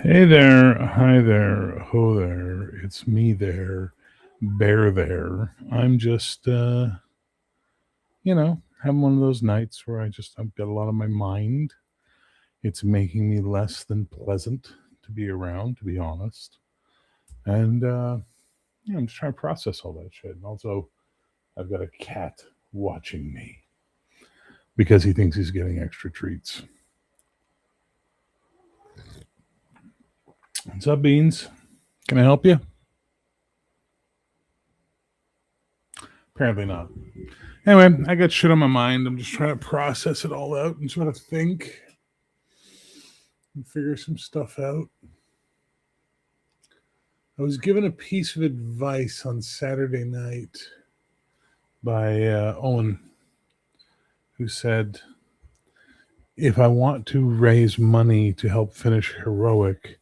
Hey there, hi there, ho there. It's me there, bear there. I'm just, having one of those nights where I've got a lot on my mind. It's making me less than pleasant to be around, to be honest. And, I'm just trying to process all that shit. And also, I've got a cat watching me because he thinks he's getting extra treats. What's up, Beans? Can I help you? Apparently not. Anyway, I got shit on my mind. I'm just trying to process it all out and sort of think and figure some stuff out. I was given a piece of advice on Saturday night by Owen, who said, if I want to raise money to help finish Heroic,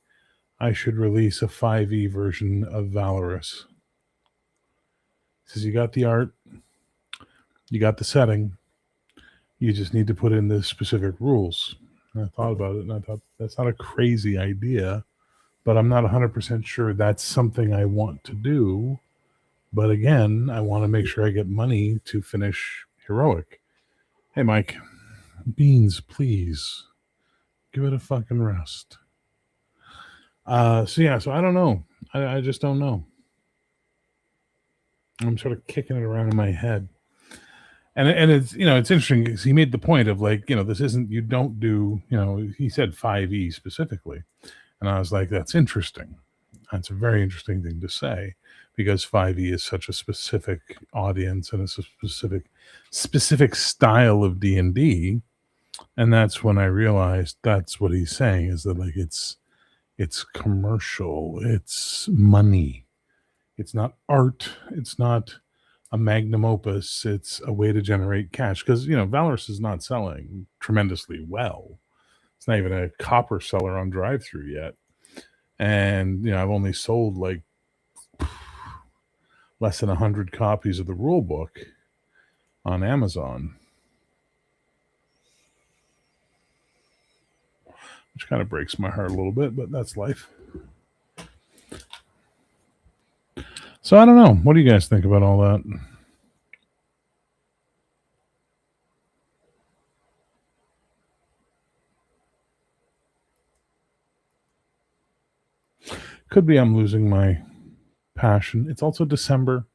I should release a 5e version of Valorous. He says, you got the art, you got the setting, you just need to put in the specific rules. And I thought about it and I thought, that's not a crazy idea, but I'm not 100% sure that's something I want to do. But again, I want to make sure I get money to finish Heroic. Hey, Mike, Beans, please give it a fucking rest. So I don't know. I just don't know. I'm sort of kicking it around in my head. And it's it's interesting because he made the point of like, this isn't, you don't do, he said 5e specifically. And I was like, that's interesting. That's a very interesting thing to say because 5e is such a specific audience and it's a specific style of D&D. And that's when I realized that's what he's saying, is that like it's commercial, it's money. It's not art, it's not a magnum opus, it's a way to generate cash because Valorous is not selling tremendously well. It's not even a copper seller on drive-through yet. And I've only sold like less than 100 copies of the rule book on Amazon, which kind of breaks my heart a little bit, but that's life. So I don't know. What do you guys think about all that? Could be I'm losing my passion. It's also December,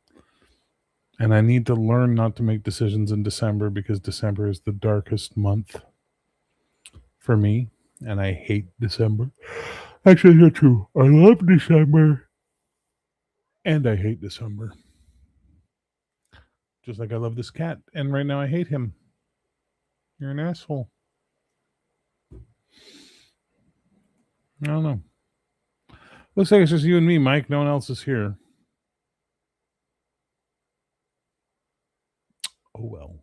and I need to learn not to make decisions in December because December is the darkest month for me, and I hate December. Actually, not true. I love December, and I hate December. Just like I love this cat, and right now I hate him. You're an asshole. I don't know. Looks like it's just you and me, Mike. No one else is here. Oh well.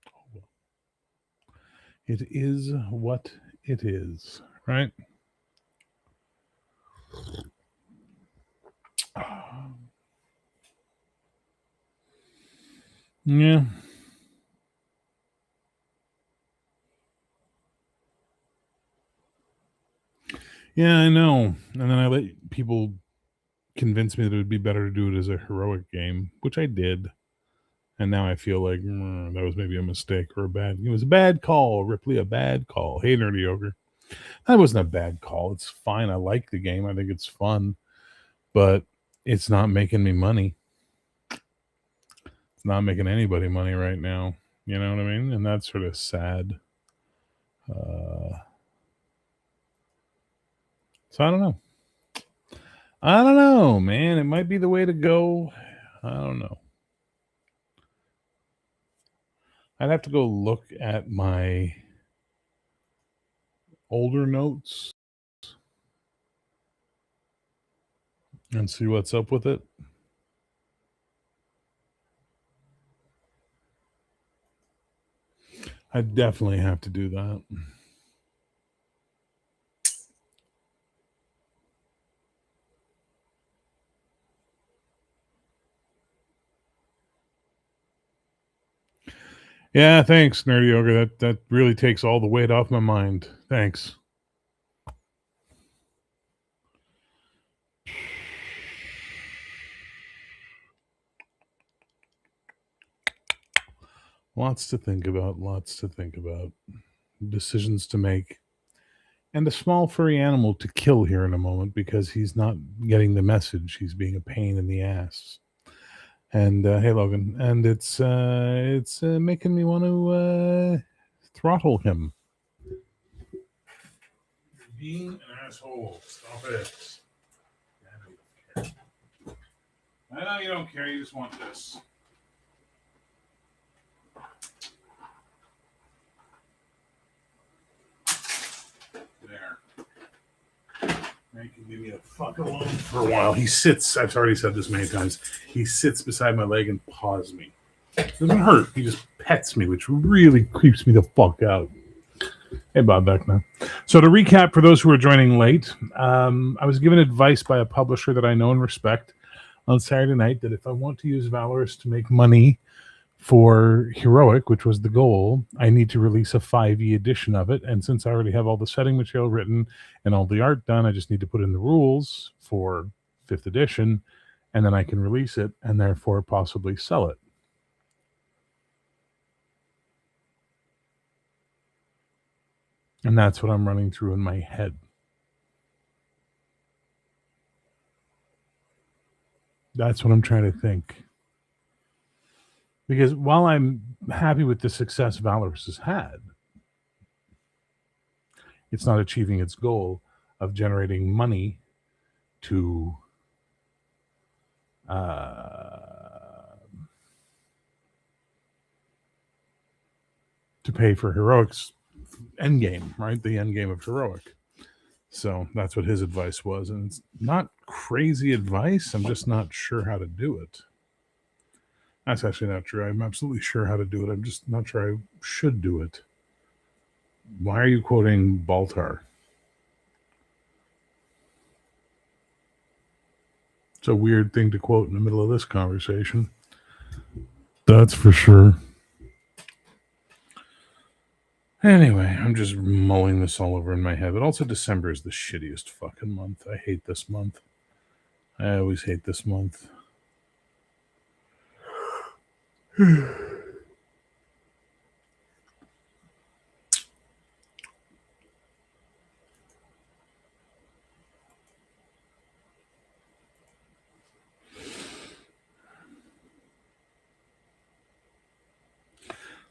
Oh well. It is what it is, right? Yeah. Yeah, I know. And then I let people convince me that it would be better to do it as a heroic game, which I did. And now I feel like that was maybe a mistake or it was a bad call, Ripley, a bad call. Hey, Nerdy Ogre. That wasn't a bad call. It's fine. I like the game. I think it's fun, but it's not making me money. It's not making anybody money right now. You know what I mean? And that's sort of sad. So I don't know. I don't know, man. It might be the way to go. I don't know. I'd have to go look at my older notes and see what's up with it. I definitely have to do that. Yeah, thanks, Nerdy Yoga. That really takes all the weight off my mind. Thanks. Lots to think about. Lots to think about. Decisions to make. And a small furry animal to kill here in a moment because he's not getting the message. He's being a pain in the ass. And hey, Logan, and it's making me want to throttle him. You're being an asshole. Stop it. I know you don't care. You just want this. There. Now you can leave me the fuck alone for a while. He sits, I've already said this many times, he sits beside my leg and paws me. It doesn't hurt. He just pets me, which really creeps me the fuck out. Hey, Bob, back now. So to recap, for those who are joining late, I was given advice by a publisher that I know and respect on Saturday night that if I want to use Valorous to make money for Heroic, which was the goal, I need to release a 5e edition of it. And since I already have all the setting material written and all the art done, I just need to put in the rules for 5th edition, and then I can release it and therefore possibly sell it. And that's what I'm running through in my head. That's what I'm trying to think. Because while I'm happy with the success Valorous has had, it's not achieving its goal of generating money to pay for Heroic's endgame, right? The endgame of Heroic. So that's what his advice was. And it's not crazy advice. I'm just not sure how to do it. That's actually not true. I'm absolutely sure how to do it. I'm just not sure I should do it. Why are you quoting Baltar? It's a weird thing to quote in the middle of this conversation. That's for sure. Anyway, I'm just mulling this all over in my head. But also, December is the shittiest fucking month. I hate this month. I always hate this month.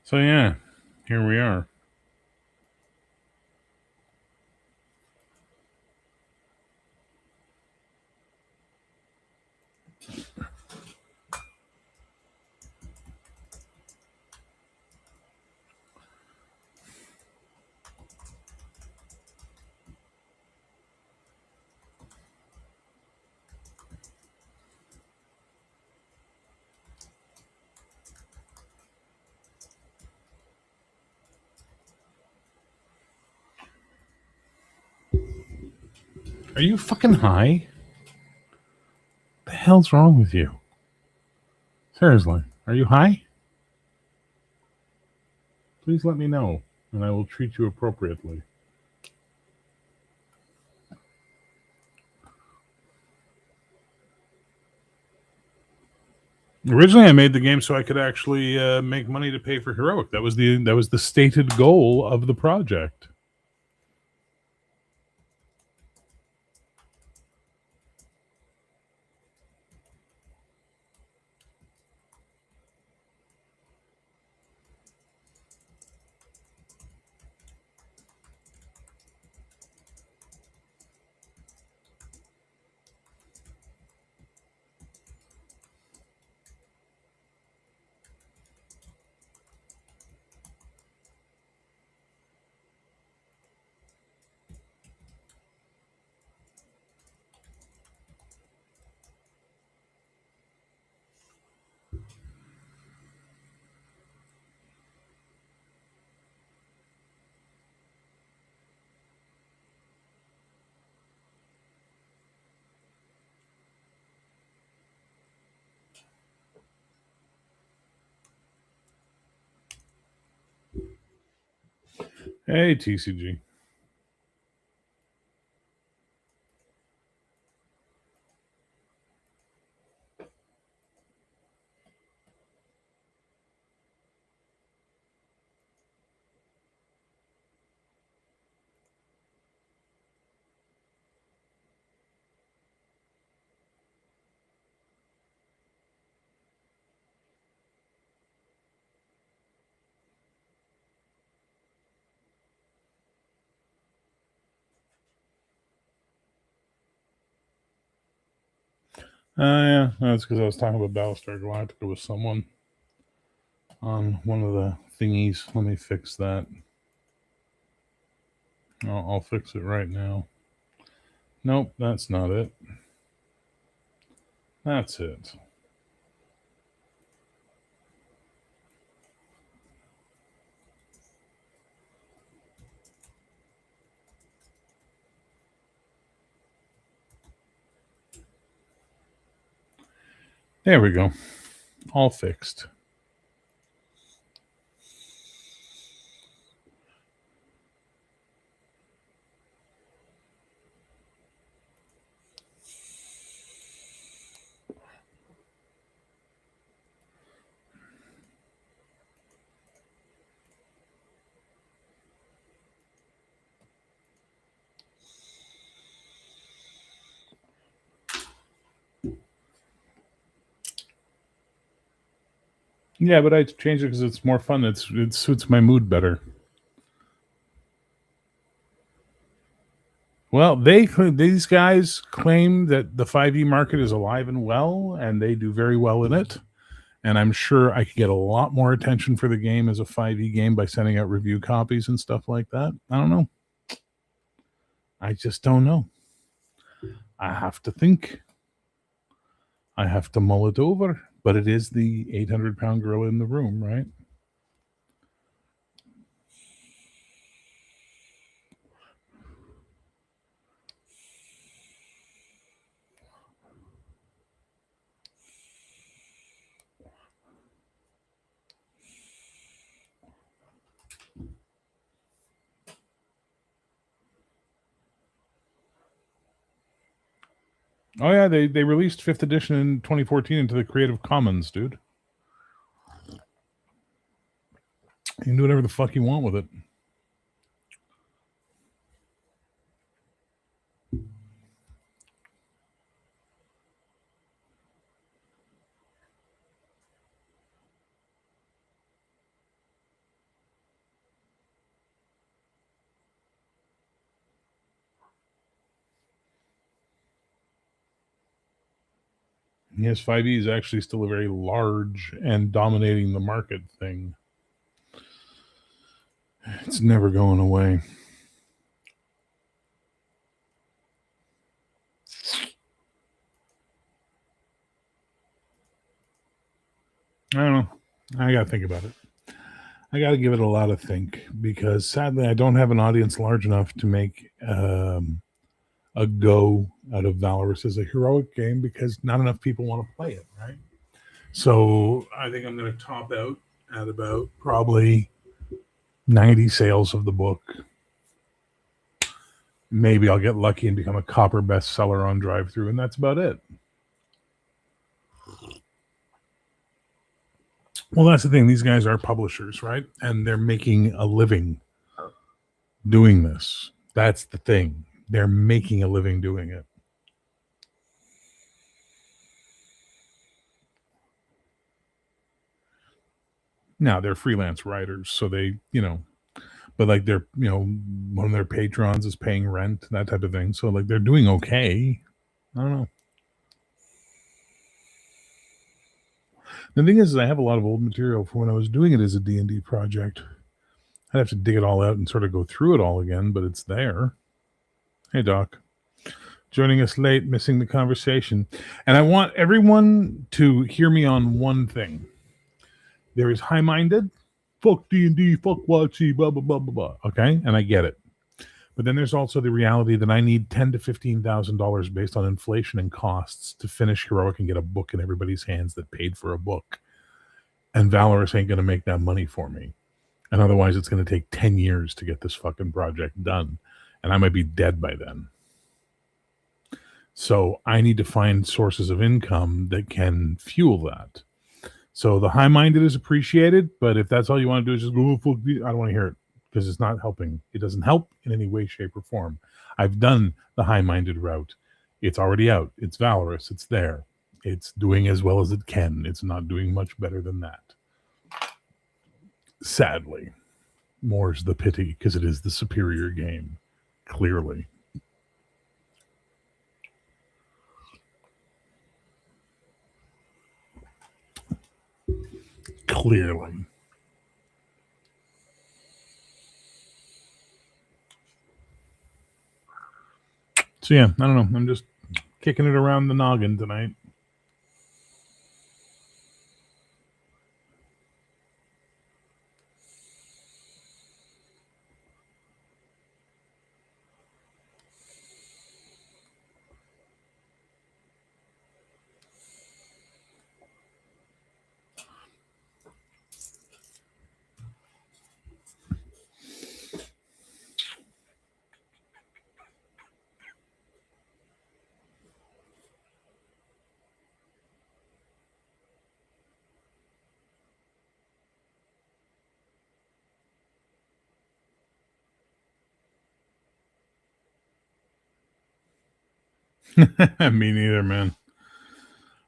So yeah, here we are. Are you fucking high? What the hell's wrong with you? Seriously, are you high? Please let me know, and I will treat you appropriately. Originally, I made the game so I could actually make money to pay for Heroic. That was the stated goal of the project. Hey, TCG. Yeah, that's because I was talking about Battlestar Galactica with someone on one of the thingies. Let me fix that. I'll fix it right now. Nope, that's not it. That's it. There we go. All fixed. Yeah, but I changed it because it's more fun. It suits my mood better. Well, these guys claim that the 5e market is alive and well, and they do very well in it. And I'm sure I could get a lot more attention for the game as a 5e game by sending out review copies and stuff like that. I don't know. I just don't know. I have to think. I have to mull it over. But it is the 800-pound gorilla in the room, right? Oh yeah, they released 5th edition in 2014 into the Creative Commons, dude. You can do whatever the fuck you want with it. Yes, 5e is actually still a very large and dominating the market thing. It's never going away. I don't know. I got to think about it. I got to give it a lot of think because sadly I don't have an audience large enough to make a go out of Valorous as a heroic game because not enough people want to play it, right? So I think I'm going to top out at about probably 90 sales of the book. Maybe I'll get lucky and become a copper bestseller on drive-through, and that's about it. Well, that's the thing. These guys are publishers, right? And they're making a living doing this. That's the thing. They're making a living doing it. Now, they're freelance writers, so they, but like they're, one of their patrons is paying rent, that type of thing. So like they're doing okay. I don't know. The thing is I have a lot of old material for when I was doing it as a D&D project. I'd have to dig it all out and sort of go through it all again, but it's there. Hey, Doc. Joining us late, missing the conversation. And I want everyone to hear me on one thing. There is high-minded, fuck D&D, fuck WotC, blah, blah, blah, blah, blah. Okay? And I get it. But then there's also the reality that I need $10,000 to $15,000 based on inflation and costs to finish Heroic and get a book in everybody's hands that paid for a book. And Valorous ain't going to make that money for me. And otherwise, it's going to take 10 years to get this fucking project done. And I might be dead by then. So I need to find sources of income that can fuel that. So the high-minded is appreciated, but if that's all you want to do is just go, I don't want to hear it because it's not helping. It doesn't help in any way, shape, or form. I've done the high-minded route. It's already out. It's valorous. It's there. It's doing as well as it can. It's not doing much better than that. Sadly, more's the pity because it is the superior game, clearly. Clearly. So yeah, I don't know. I'm just kicking it around the noggin tonight. Me neither, man.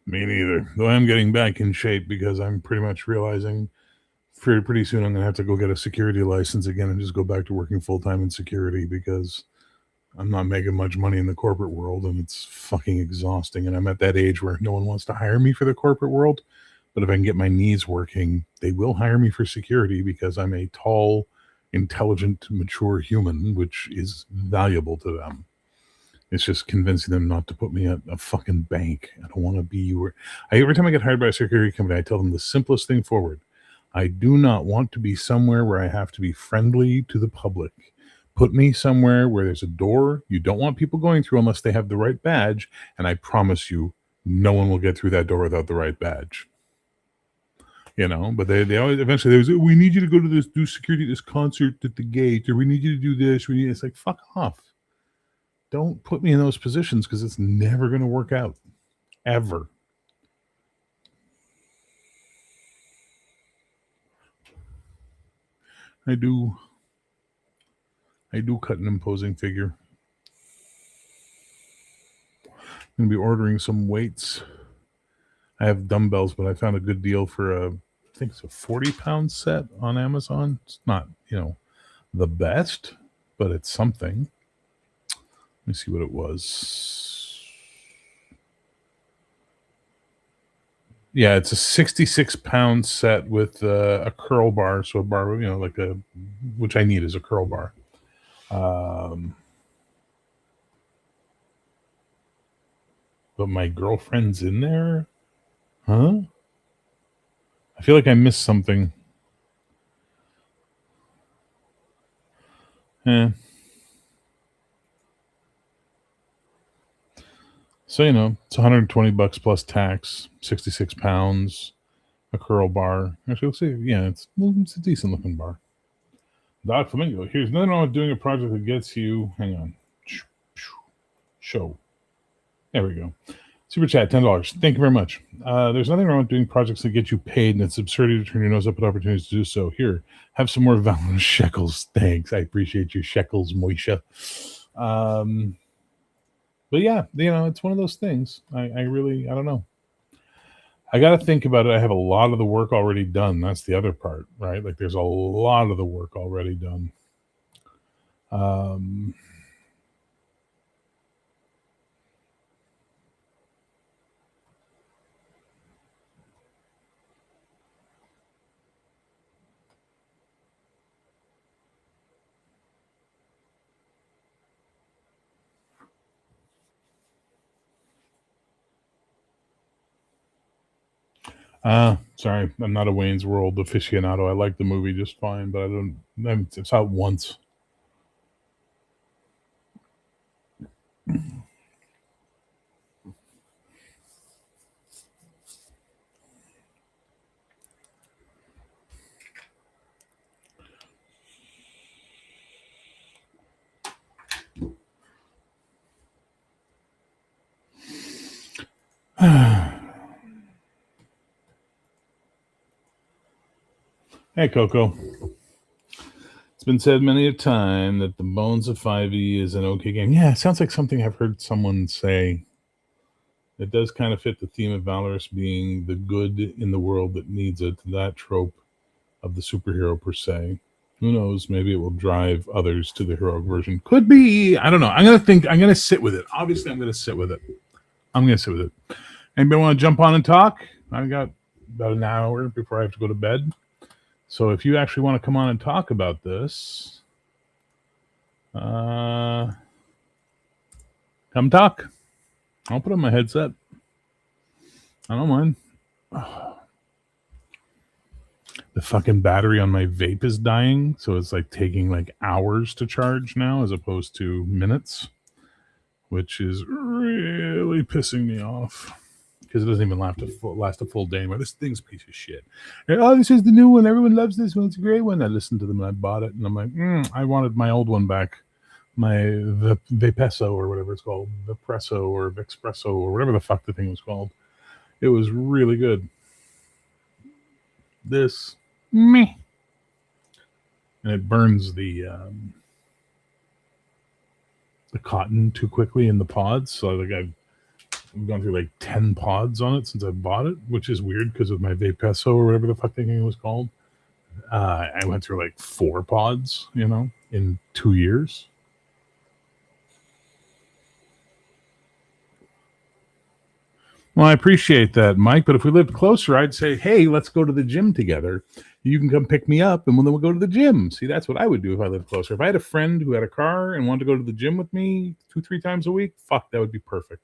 Me neither. Though I'm getting back in shape because I'm pretty much realizing pretty soon I'm going to have to go get a security license again and just go back to working full time in security because I'm not making much money in the corporate world and it's fucking exhausting. And I'm at that age where no one wants to hire me for the corporate world. But if I can get my knees working, they will hire me for security because I'm a tall, intelligent, mature human, which is valuable to them. It's just convincing them not to put me at a fucking bank. I don't want to be where. Every time I get hired by a security company, I tell them the simplest thing forward. I do not want to be somewhere where I have to be friendly to the public. Put me somewhere where there's a door you don't want people going through unless they have the right badge, and I promise you, no one will get through that door without the right badge. You know, but they always eventually they say, we need you to go to this, do security at this concert at the gate, or we need you to do this. It's like, fuck off. Don't put me in those positions because it's never going to work out. Ever. I do cut an imposing figure. I'm going to be ordering some weights. I have dumbbells, but I found a good deal for I think it's a 40-pound set on Amazon. It's not, the best, but it's something. Let me see what it was. Yeah, it's a 66-pound set with a curl bar. So a bar, which I need is a curl bar. But my girlfriend's in there? Huh? I feel like I missed something. So, it's $120 plus tax, 66 pounds, a curl bar. Actually, let's see. Yeah, it's a decent looking bar. Doc Flamingo, here's nothing wrong with doing a project that gets you. Hang on. Show. There we go. Super chat, $10. Thank you very much. There's nothing wrong with doing projects that get you paid, and it's absurdity to turn your nose up at opportunities to do so. Here, have some more Valorous shekels. Thanks. I appreciate your shekels, Moisha. But yeah, it's one of those things. I don't know. I got to think about it. I have a lot of the work already done. That's the other part, right? Like there's a lot of the work already done. Sorry, I'm not a Wayne's World aficionado. I like the movie just fine, but it's out once. Hey, Coco. It's been said many a time that the bones of 5e is an okay game. Yeah, it sounds like something I've heard someone say. It does kind of fit the theme of Valorous being the good in the world that needs it, that trope of the superhero per se. Who knows? Maybe it will drive others to the heroic version. Could be. I don't know. I'm going to sit with it. Obviously, I'm going to sit with it. Anybody want to jump on and talk? I've got about an hour before I have to go to bed. So if you actually want to come on and talk about this, come talk. I'll put on my headset. I don't mind. The fucking battery on my vape is dying, so it's like taking like hours to charge now as opposed to minutes, which is really pissing me off because it doesn't even last a full day anymore. This thing's a piece of shit. Oh, this is the new one. Everyone loves this one. It's a great one. I listened to them and I bought it, and I'm like, I wanted my old one back. My Vapesso or whatever it's called, Vapresso or Vexpresso or whatever the fuck the thing was called. It was really good. This meh, and it burns the cotton too quickly in the pods. So like I've gone through like 10 pods on it since I bought it, which is weird because with my Vapesso or whatever the fuck the thing was called, I went through like 4 pods, in 2 years. Well, I appreciate that, Mike. But if we lived closer, I'd say, hey, let's go to the gym together. You can come pick me up, and then we'll go to the gym. See, that's what I would do if I lived closer. If I had a friend who had a car and wanted to go to the gym with me 2-3 times a week, fuck, that would be perfect.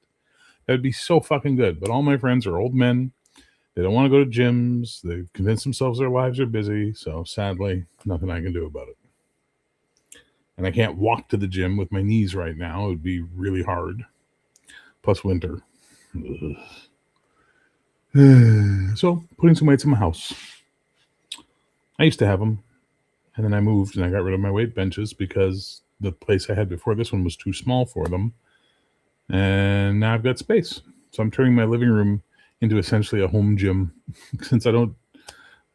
That would be so fucking good. But all my friends are old men. They don't want to go to gyms. They convince themselves their lives are busy. So sadly, nothing I can do about it. And I can't walk to the gym with my knees right now. It would be really hard. Plus winter. So putting some weights in my house. I used to have them, and then I moved and I got rid of my weight benches because the place I had before this one was too small for them, and now I've got space. So I'm turning my living room into essentially a home gym. Since I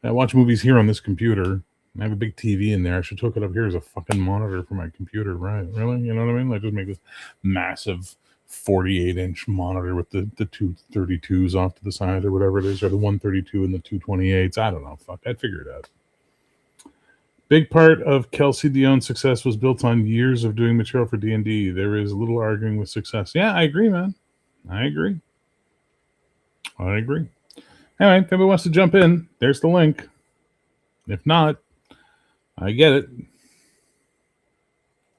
watch movies here on this computer. I have a big TV in there. I should hook it up here as a fucking monitor for my computer, right? Really? You know what I mean? Like just make this massive 48-inch monitor with the 232s off to the side or whatever it is, or the 132 and the 228s. I don't know. Fuck, I'd figure it out. Big part of Kelsey Dion's success was built on years of doing material for D&D. There is little arguing with success. Yeah, I agree, man. I agree. Anyway, if anybody wants to jump in, there's the link. If not, I get it.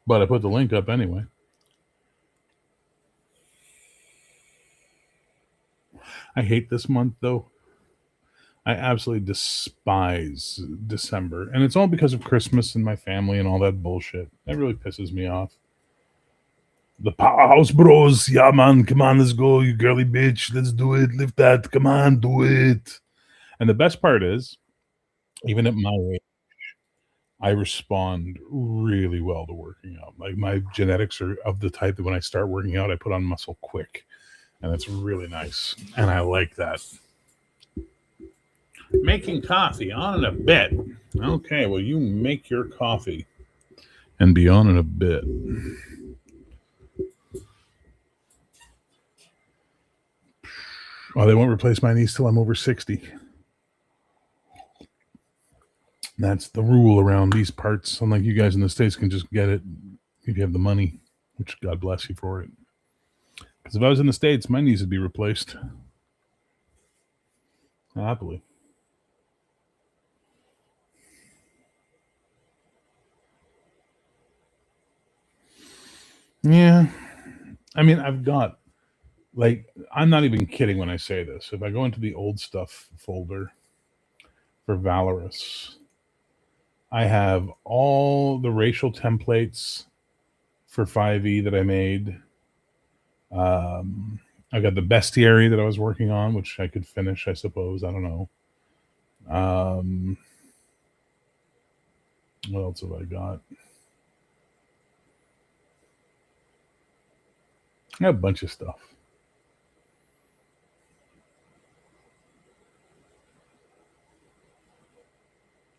But I put the link up anyway. I hate this month, though. I absolutely despise December. And it's all because of Christmas and my family and all that bullshit. That really pisses me off. The Powerhouse Bros. Yeah, man. Come on, let's go, you girly bitch. Let's do it. Lift that. Come on, do it. And the best part is, even at my age, I respond really well to working out. Like my genetics are of the type that when I start working out, I put on muscle quick. And it's really nice. And I like that. Making coffee on in a bit. Okay, well, you make your coffee and be on in a bit. Oh, they won't replace my knees till I'm over 60. That's the rule around these parts. Unlike you guys in the States can just get it if you have the money, which God bless you for it. Because if I was in the States, my knees would be replaced. Happily. Yeah. I mean, I've got, like, I'm not even kidding when I say this. If I go into the old stuff folder for Valorous, I have all the racial templates for 5e that I made. I got the bestiary that I was working on, which I could finish, I suppose. I don't know. What else have I got? I have a bunch of stuff.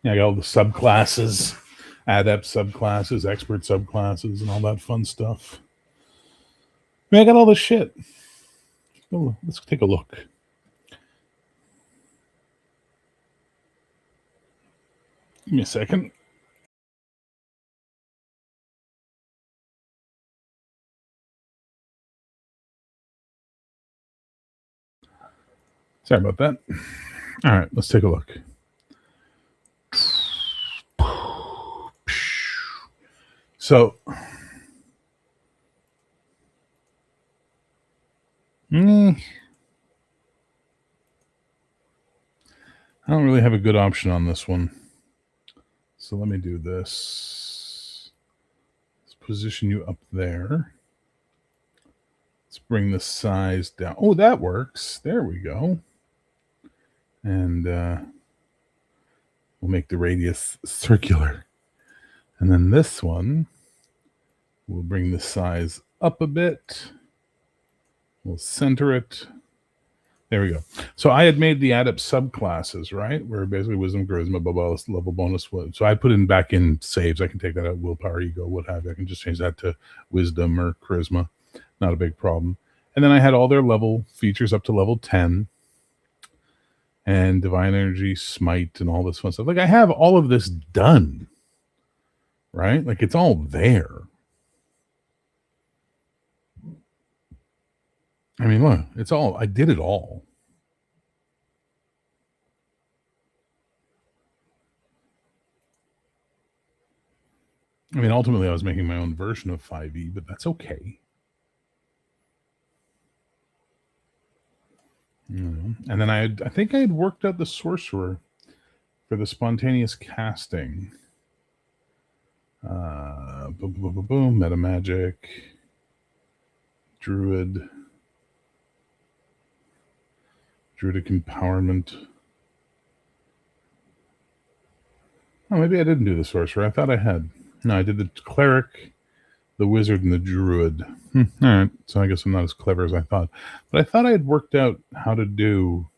Yeah, I got all the subclasses, adept subclasses, expert subclasses, and all that fun stuff. I got all this shit. Oh, let's take a look. Give me a second. Sorry about that. All right, let's take a look. So, I don't really have a good option on this one. So let me do this. Let's position you up there. Let's bring the size down. Oh, that works. There we go. And we'll make the radius circular. And then this one, we'll bring the size up a bit. We'll center it. There we go. So I had made the adept subclasses, right? Where basically wisdom, charisma, blah, blah, level bonus. So I put in back in saves. I can take that out, willpower, ego, what have you. I can just change that to wisdom or charisma. Not a big problem. And then I had all their level features up to level 10. And divine energy, smite, and all this fun stuff. Like I have all of this done, right? Like it's all there. I mean, look, it's all, I did it all. I mean, ultimately I was making my own version of 5e, but that's okay. And then I think I had worked out the sorcerer for the spontaneous casting. Boom, boom, boom, boom, meta magic, druidic empowerment. Oh, maybe I didn't do the sorcerer. I thought I had. No, I did the cleric, the wizard, and the druid. All right, so I guess I'm not as clever as I thought. But I thought I had worked out how to do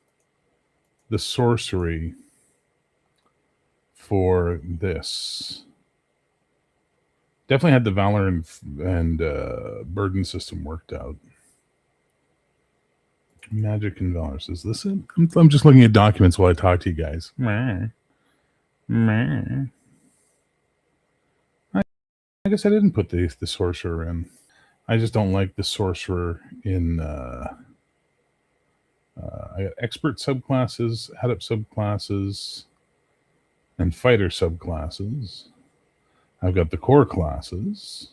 the sorcery for this. Definitely had the valor and burden system worked out. Magic and valor. Is this it? I'm just looking at documents while I talk to you guys. I guess I didn't put the sorcerer in. I just don't like the sorcerer in. I got expert subclasses, adept subclasses, and fighter subclasses. I've got the core classes.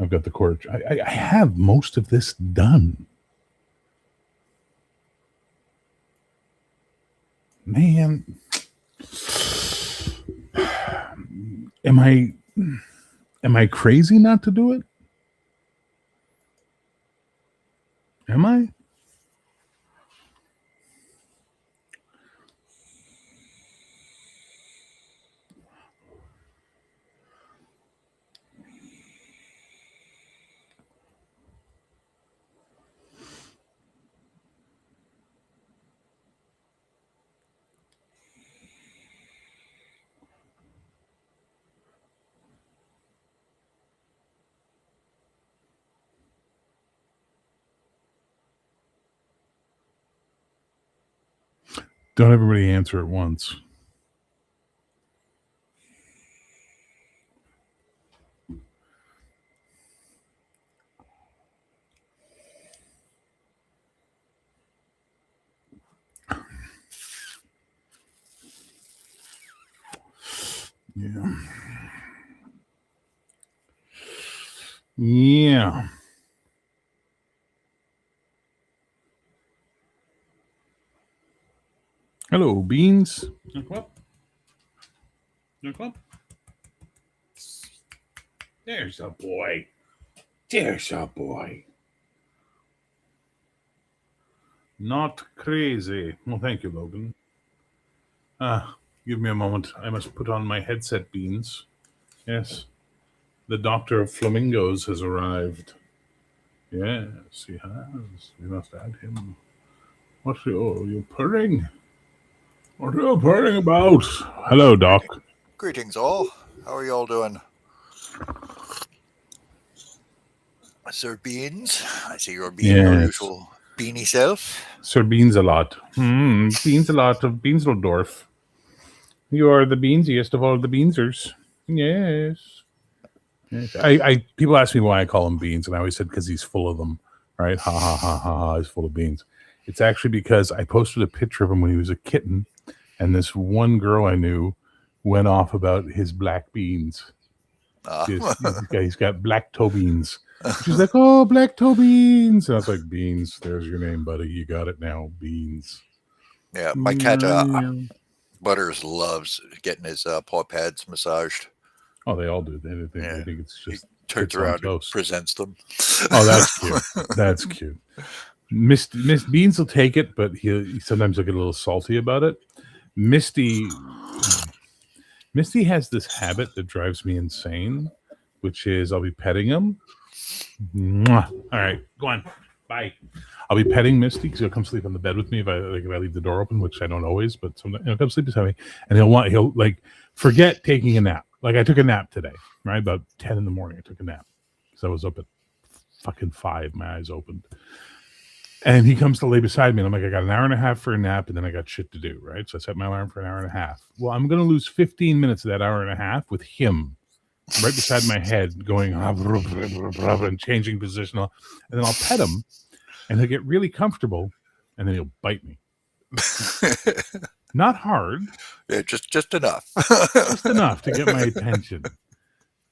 I've got the core. I have most of this done. Man, am I crazy not to do it? Am I? Don't everybody answer at once. Yeah. Yeah. Hello, Beans. Look up. Look up. There's a boy. There's a boy. Not crazy. Well, thank you, Logan. Give me a moment. I must put on my headset, Beans. Yes. The Doctor of Flamingos has arrived. Yes, he has. We must add him. What's you're purring? What are you partying about? Hello, Doc. Greetings, all. How are you all doing? Sir Beans, I see you're being your Yes. usual beanie self. Sir Beans a lot. Beans a lot of Beansledorf. You are the beansiest of all the beansers. Yes. Yes. People ask me why I call him Beans, and I always said because he's full of them. Right? Ha ha ha ha ha. He's full of beans. It's actually because I posted a picture of him when he was a kitten, and this one girl I knew went off about his black beans. He's got black toe beans. She's like, "Oh, black toe beans," and I was like, "Beans, there's your name, buddy. You got it now, Beans." Yeah, my cat Butters loves getting his paw pads massaged. Oh, they all do. They Yeah, think it's he just turns it's on around and toast. presents them. Oh, that's cute. That's cute. Miss Beans will take it, but he sometimes he'll get a little salty about it. Misty has this habit that drives me insane, which is I'll be petting him. Mwah. All right, go on. Bye. I'll be petting Misty because he'll come sleep on the bed with me if I leave the door open, which I don't always, but sometimes he'll come sleep beside me, and he'll like forget taking a nap. Like I took a nap today, right about 10 in the morning. I took a nap because I was up at fucking 5. My eyes opened, and he comes to lay beside me, and I'm like, I got an hour and a half for a nap, and then I got shit to do, right? So I set my alarm for an hour and a half. Well, I'm going to lose 15 minutes of that hour and a half with him right beside my head going and changing position. And then I'll pet him, and he'll get really comfortable, and then he'll bite me. Not hard. Yeah, just enough. Just enough to get my attention.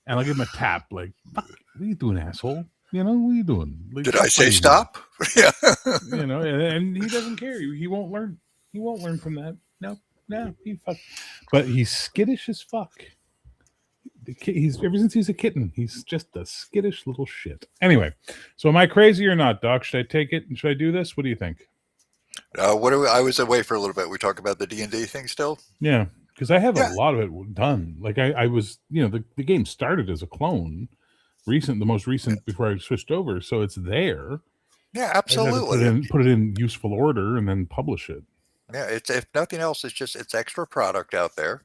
And I'll give him a tap like, "Fuck, what are you doing, asshole? You know, what are you doing? Like, Did I say stop? Yeah. You know, and he doesn't care. He won't learn. He won't learn from that. No. But he's skittish as fuck. He's ever since he's a kitten, he's just a skittish little shit. Anyway, so am I crazy or not, Doc? Should I take it? Should I do this? What do you think? I was away for a little bit. We talk about the D&D thing still. Yeah, because I have a lot of it done. Like I was, the game started as a clone, the most recent before I switched over, so it's there. Yeah, absolutely. Put it in useful order and then publish it. Yeah, it's if nothing else, it's extra product out there.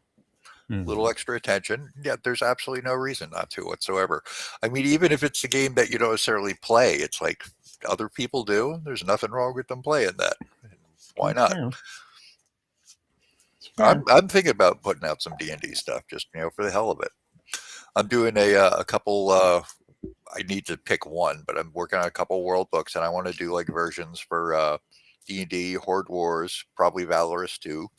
Little extra attention. Yeah, there's absolutely no reason not to whatsoever. I mean, even if it's a game that you don't necessarily play, it's like other people do. There's nothing wrong with them playing that. Why not? I'm thinking about putting out some D&D stuff, just for the hell of it. I'm doing a couple. I need to pick one, but I'm working on a couple world books, and I want to do like versions for D&D, Horde Wars, probably Valorous too.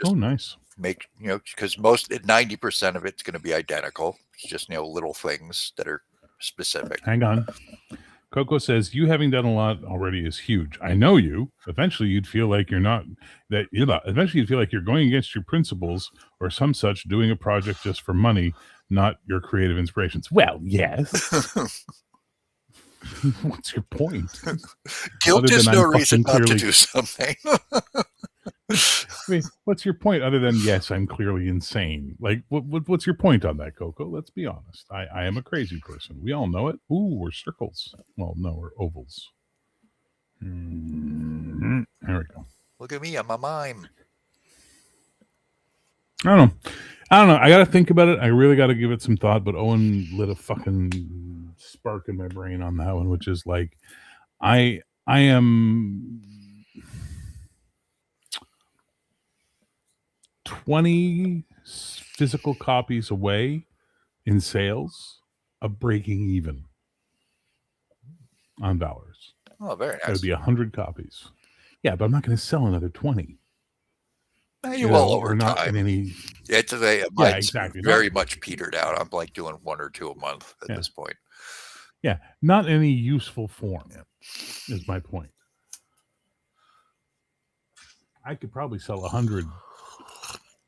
Nice. Make because 90% of it's going to be identical. It's just little things that are specific. Hang on. Coco says you having done a lot already is huge. I know you. Eventually, you'd feel like you're not that. Eventually, you'd feel like you're going against your principles or some such, doing a project just for money, not your creative inspirations. Well, yes. What's your point? Guilt is no reason not to do something. I mean, what's your point other than yes, I'm clearly insane? Like, what's your point on that, Coco? Let's be honest. I am a crazy person. We all know it. Ooh, we're circles. Well, no, we're ovals. There we go. Look at me, I'm a mime. I don't know. I got to think about it. I really got to give it some thought. But Owen lit a fucking spark in my brain on that one, which is like, I am 20 physical copies away in sales of breaking even on Valorous. Oh, very nice. It would be 100 copies. Yeah, but I'm not going to sell another 20. You will over time. Not in any... exactly. Very much petered out. I'm like doing 1 or 2 a month at this point. Yeah, not in any useful form is my point. I could probably sell 100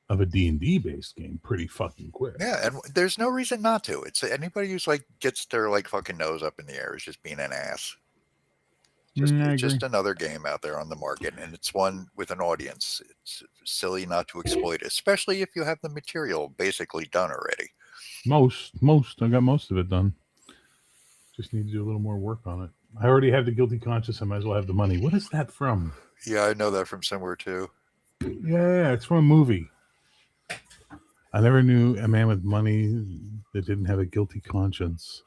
of a D&D based game pretty fucking quick. Yeah, and there's no reason not to. It's anybody who's like gets their like fucking nose up in the air is just being an ass. It's just another game out there on the market, and it's one with an audience. It's silly not to exploit it, especially if you have the material basically done already. Most. I got most of it done. Just need to do a little more work on it. I already have the guilty conscience. I might as well have the money. What is that from? Yeah, I know that from somewhere too. Yeah, it's from a movie. I never knew a man with money that didn't have a guilty conscience.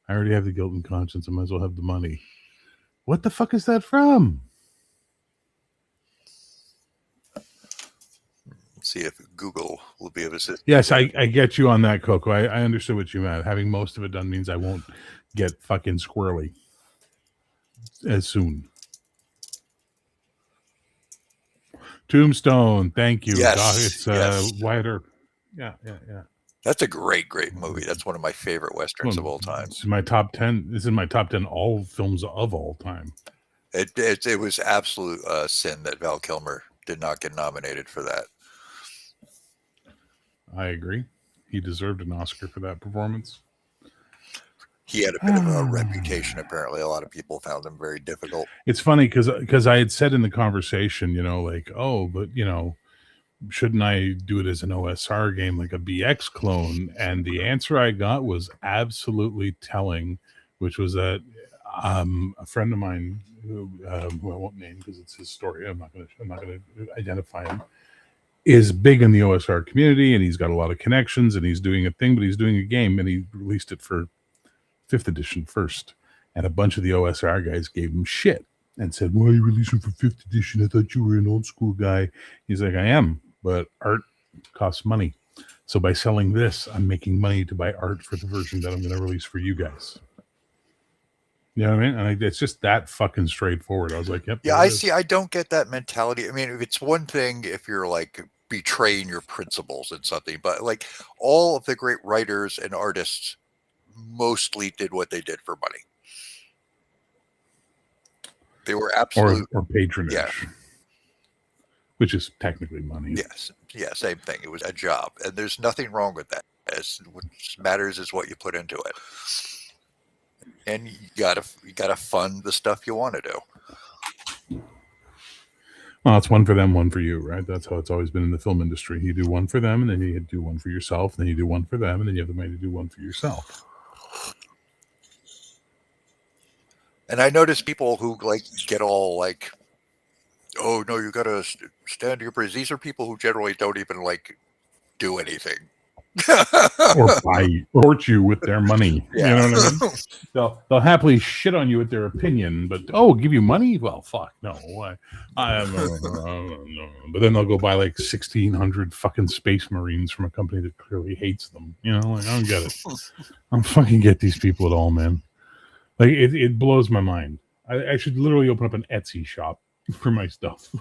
I already have the guilt and conscience. I might as well have the money. What the fuck is that from? See if Google will be of assistance. Yes, I get you on that, Coco. I understood what you meant. Having most of it done means I won't get fucking squirrely as soon. Tombstone, thank you. Yes, It's yes. Wyatt Earp. Yeah. That's a great movie. That's one of my favorite westerns of all time. This is my top 10. This is my top 10 all films of all time. It was absolute sin that Val Kilmer did not get nominated for that. I agree. He deserved an Oscar for that performance. He had a bit of a reputation, apparently. A lot of people found him very difficult. It's funny because I had said in the conversation, like, oh, but shouldn't I do it as an OSR game, like a BX clone? And the answer I got was absolutely telling, which was that a friend of mine who I won't name because it's his story. I'm not going to identify him. Is big in the OSR community, and he's got a lot of connections, and he's doing a thing, but he's doing a game, and he released it for 5th edition first. And a bunch of the OSR guys gave him shit and said, "Why are you releasing for 5th edition? I thought you were an old school guy." He's like, "I am, but art costs money. So by selling this, I'm making money to buy art for the version that I'm going to release for you guys." You know what I mean? And it's just that fucking straightforward. I was like, "Yep." Yeah, I see. I don't get that mentality. I mean, it's one thing if you're like betraying your principles in something, but like all of the great writers and artists mostly did what they did for money. They were absolute or patronage, yeah, which is technically money. Yes, yeah, same thing. It was a job, and there's nothing wrong with that. What matters is what you put into it, and you gotta fund the stuff you want to do. Well, it's one for them, one for you, right? That's how it's always been in the film industry. You do one for them, and then you do one for yourself, and then you do one for them, and then you have the money to do one for yourself. And I notice people who like get all like, "Oh no, you gotta stand your praise." These are people who generally don't even like do anything. Or support you with their money. Yeah. You know what I mean? They'll happily shit on you with their opinion, but give you money? Well, fuck no. I no. But then they'll go buy like 1,600 fucking Space Marines from a company that clearly hates them. I don't get it. I don't fucking get these people at all, man. Like it blows my mind. I should literally open up an Etsy shop for my stuff.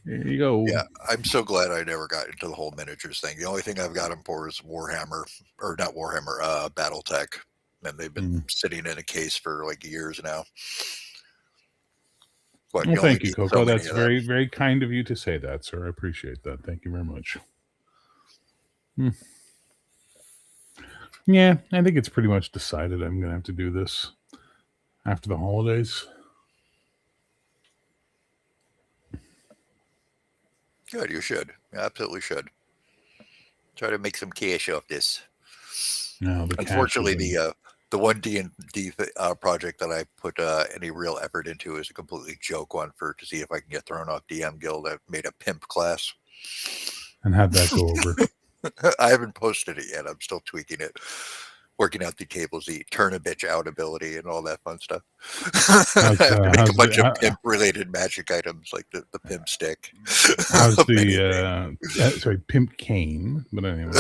There you go. Yeah, I'm so glad I never got into the whole miniatures thing. The only thing I've got them for is Warhammer, or not Warhammer, BattleTech, and they've been sitting in a case for like years now. Well, thank you, Coco. That's very, very kind of you to say that, sir. I appreciate that. Thank you very much. Yeah, I think it's pretty much decided I'm going to have to do this after the holidays. Good, you should. You absolutely should. Try to make some cash off this. No, unfortunately, the one D&D project that I put any real effort into is a completely joke one to see if I can get thrown off DM Guild. I've made a pimp class. And how'd that go over? I haven't posted it yet. I'm still tweaking it. Working out the tables, the turn a bitch out ability, and all that fun stuff. I have to make a bunch of pimp-related magic items, like the pimp stick. How's the pimp cane? But anyway,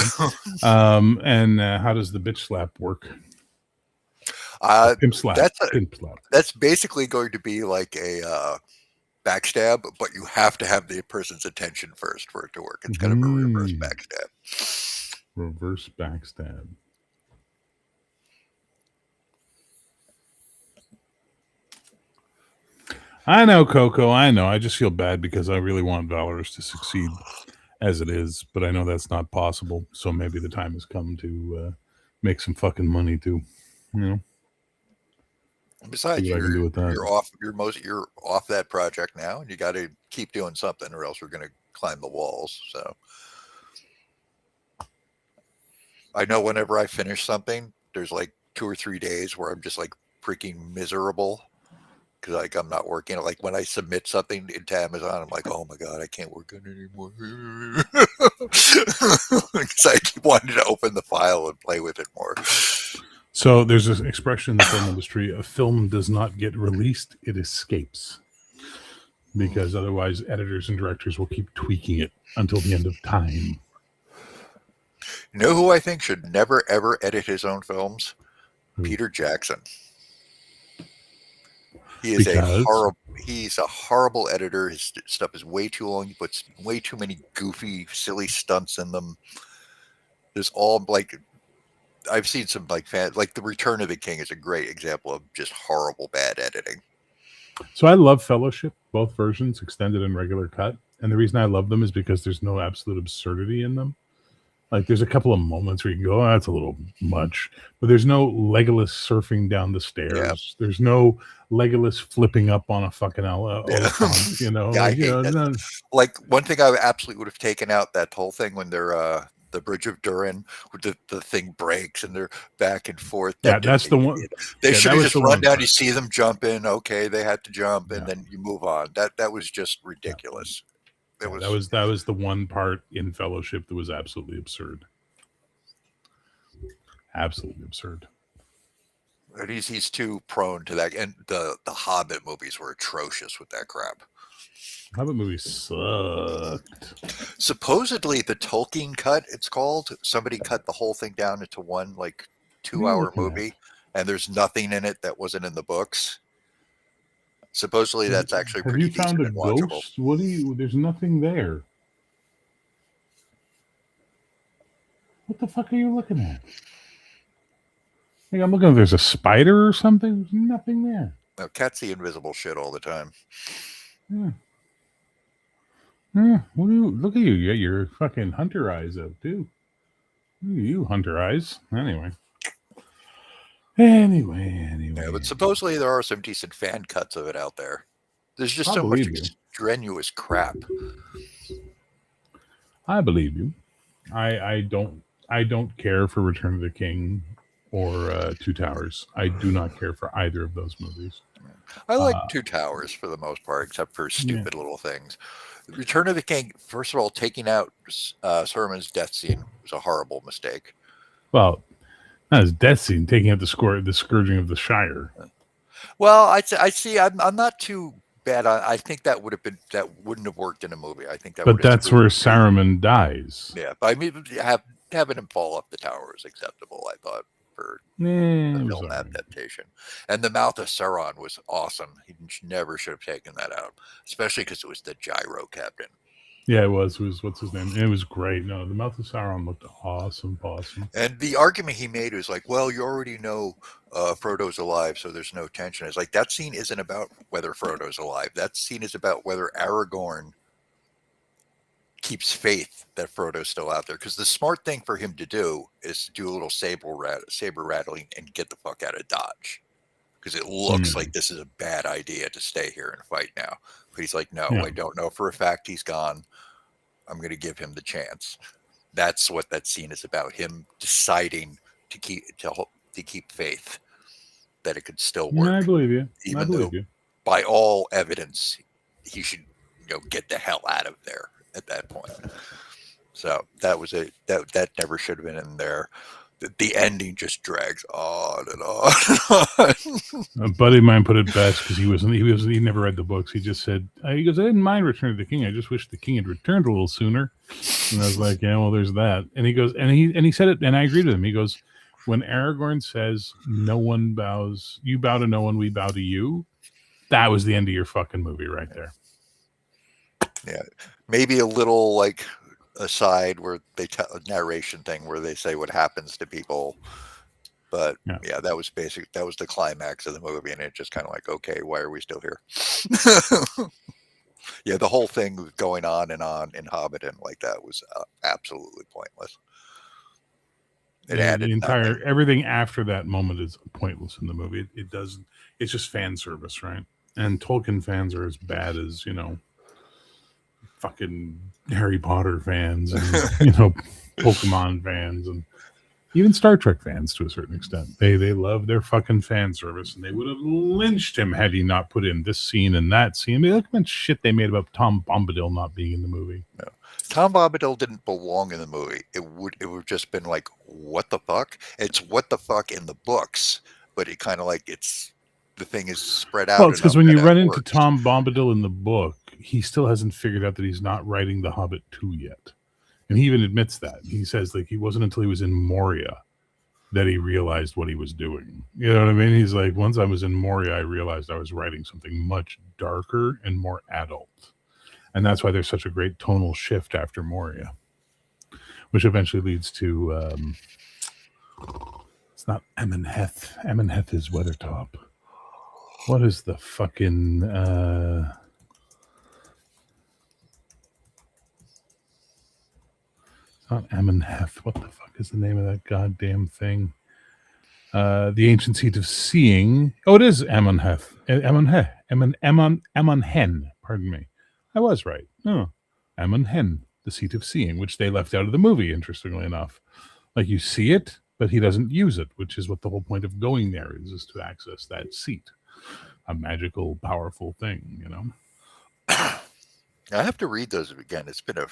and how does the bitch slap work? Pimp slap. Pimp slap. That's basically going to be like a backstab, but you have to have the person's attention first for it to work. It's kind of a reverse backstab. Reverse backstab. I know, Coco. I know. I just feel bad because I really want Valorous to succeed as it is, but I know that's not possible. So maybe the time has come to make some fucking money too. Besides, you're off. You're off that project now, and you got to keep doing something, or else we're going to climb the walls. So I know whenever I finish something, there's like 2 or 3 days where I'm just like freaking miserable. because like I'm not working. Like when I submit something into Amazon, I'm like, oh my god, I can't work on it anymore. Because I keep wanting to open the file and play with it more. So there's this expression in the film industry: a film does not get released; it escapes, because otherwise editors and directors will keep tweaking it until the end of time. You know who I think should never ever edit his own films? Who? Peter Jackson. He is Because he's a horrible editor. His stuff is way too long. He puts way too many goofy, silly stunts in them. There's all like I've seen some like The Return of the King is a great example of just horrible bad editing. So I love Fellowship, both versions, extended and regular cut. And the reason I love them is because there's no absolute absurdity in them. Like there's a couple of moments where you can go, oh, that's a little much, but there's no Legolas surfing down the stairs. Yeah. There's no Legolas flipping up on a fucking elephant, you know. Yeah, like, I hate that. Like one thing I absolutely would have taken out that whole thing when they're the Bridge of Durin, where the thing breaks and they're back and forth. That's the one. They should have just run down. Part. You see them jump in. Okay, they had to jump, and then you move on. That was just ridiculous. That was the one part in Fellowship that was absolutely absurd. Absolutely absurd. But he's too prone to that. And the Hobbit movies were atrocious with that crap. Hobbit movies sucked. Supposedly the Tolkien cut, it's called. Somebody cut the whole thing down into one like 2-hour movie, and there's nothing in it that wasn't in the books. Supposedly that's actually pretty decent. Have you found a ghost? What do you? There's nothing there. What the fuck are you looking at? Like I'm looking. There's a spider or something. There's nothing there. No, cats see invisible shit all the time. Yeah. Yeah. What do you look at you? You got your fucking hunter eyes up too. You hunter eyes. Anyway. Yeah, but supposedly there are some decent fan cuts of it out there. There's just so much strenuous crap. I believe you. I don't care for Return of the King or Two Towers. I do not care for either of those movies. I like Two Towers for the most part, except for stupid little things. Return of the King, first of all, taking out Saruman's death scene was a horrible mistake. Well, not his death scene, taking out the scourging of the Shire. Well, I see. I'm not too bad. I think that wouldn't have worked in a movie. I think that. But that's where Saruman dies. Yeah, but I mean, having him fall off the tower was acceptable. I thought for a film adaptation, and the Mouth of Sauron was awesome. He never should have taken that out, especially because it was the gyro captain. Yeah, it was. What's his name? It was great. No, the Mouth of Sauron looked awesome. And the argument he made was like, well, you already know Frodo's alive, so there's no tension. It's like that scene isn't about whether Frodo's alive. That scene is about whether Aragorn keeps faith that Frodo's still out there. Because the smart thing for him to do is to do a little saber rattling and get the fuck out of Dodge. Because it looks like this is a bad idea to stay here and fight now. But he's like, no, I don't know for a fact he's gone. I'm going to give him the chance. That's what that scene is about. Him deciding to keep faith that it could still work. I believe you. Even though, by all evidence, he should get the hell out of there at that point. So that was that never should have been in there. The ending just drags on and on and on. A buddy of mine put it best because he never read the books. He just said, he goes, I didn't mind Return of the King. I just wish the king had returned a little sooner. And I was like, yeah, well, there's that. And he goes, and he said it, and I agreed with him. He goes, when Aragorn says, no one bows, you bow to no one, we bow to you. That was the end of your fucking movie right there. Yeah. Maybe a little like aside where they tell a narration thing where they say what happens to people, but that was the climax of the movie, and it just kind of like, okay, why are we still here? The whole thing going on in Hobbiton like that was absolutely pointless. It added everything after that moment is pointless in the movie. It's just fan service, right? And Tolkien fans are as bad as fucking Harry Potter fans and Pokemon fans, and Even Star Trek fans, to a certain extent, they love their fucking fan service, and they would have lynched him had he not put in this scene and that scene. I mean, look at that shit they made about Tom Bombadil not being in the movie. No. Tom Bombadil didn't belong in the movie. It would just been like, what the fuck? It's what the fuck in the books, but it kind of like the thing is spread out. Well, it's because when you run into works. Tom Bombadil in the book, he still hasn't figured out that he's not writing The Hobbit 2 yet. And he even admits that. He says like he wasn't until he was in Moria that he realized what he was doing. You know what I mean? He's like, once I was in Moria, I realized I was writing something much darker and more adult. And that's why there's such a great tonal shift after Moria, which eventually leads to, it's not Amenheth. Amenheth is Weathertop. What is the fucking, it's not Amenheth. What the fuck is the name of that goddamn thing? The ancient seat of seeing. Oh, it is Amonheth. Amonhen. Pardon me. I was right. Oh, Amonhen, the seat of seeing, which they left out of the movie, interestingly enough. Like you see it, but he doesn't use it, which is what the whole point of going there is to access that seat. A magical, powerful thing, you know? I have to read those again. It's been a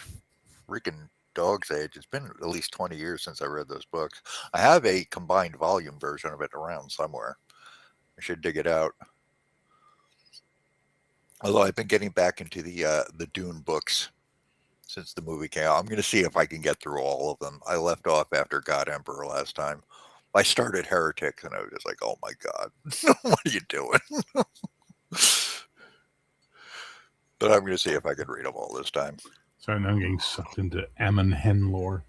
freaking dog's age. It's been at least 20 years since I read those books. I have a combined volume version of it around somewhere. I should dig it out. Although I've been getting back into the Dune books since the movie came out. I'm going to see if I can get through all of them. I left off after God Emperor last time. I started Heretics, and I was just like, oh my God, what are you doing? But I'm going to see if I can read them all this time. Sorry, now I'm getting sucked into Amonhen lore.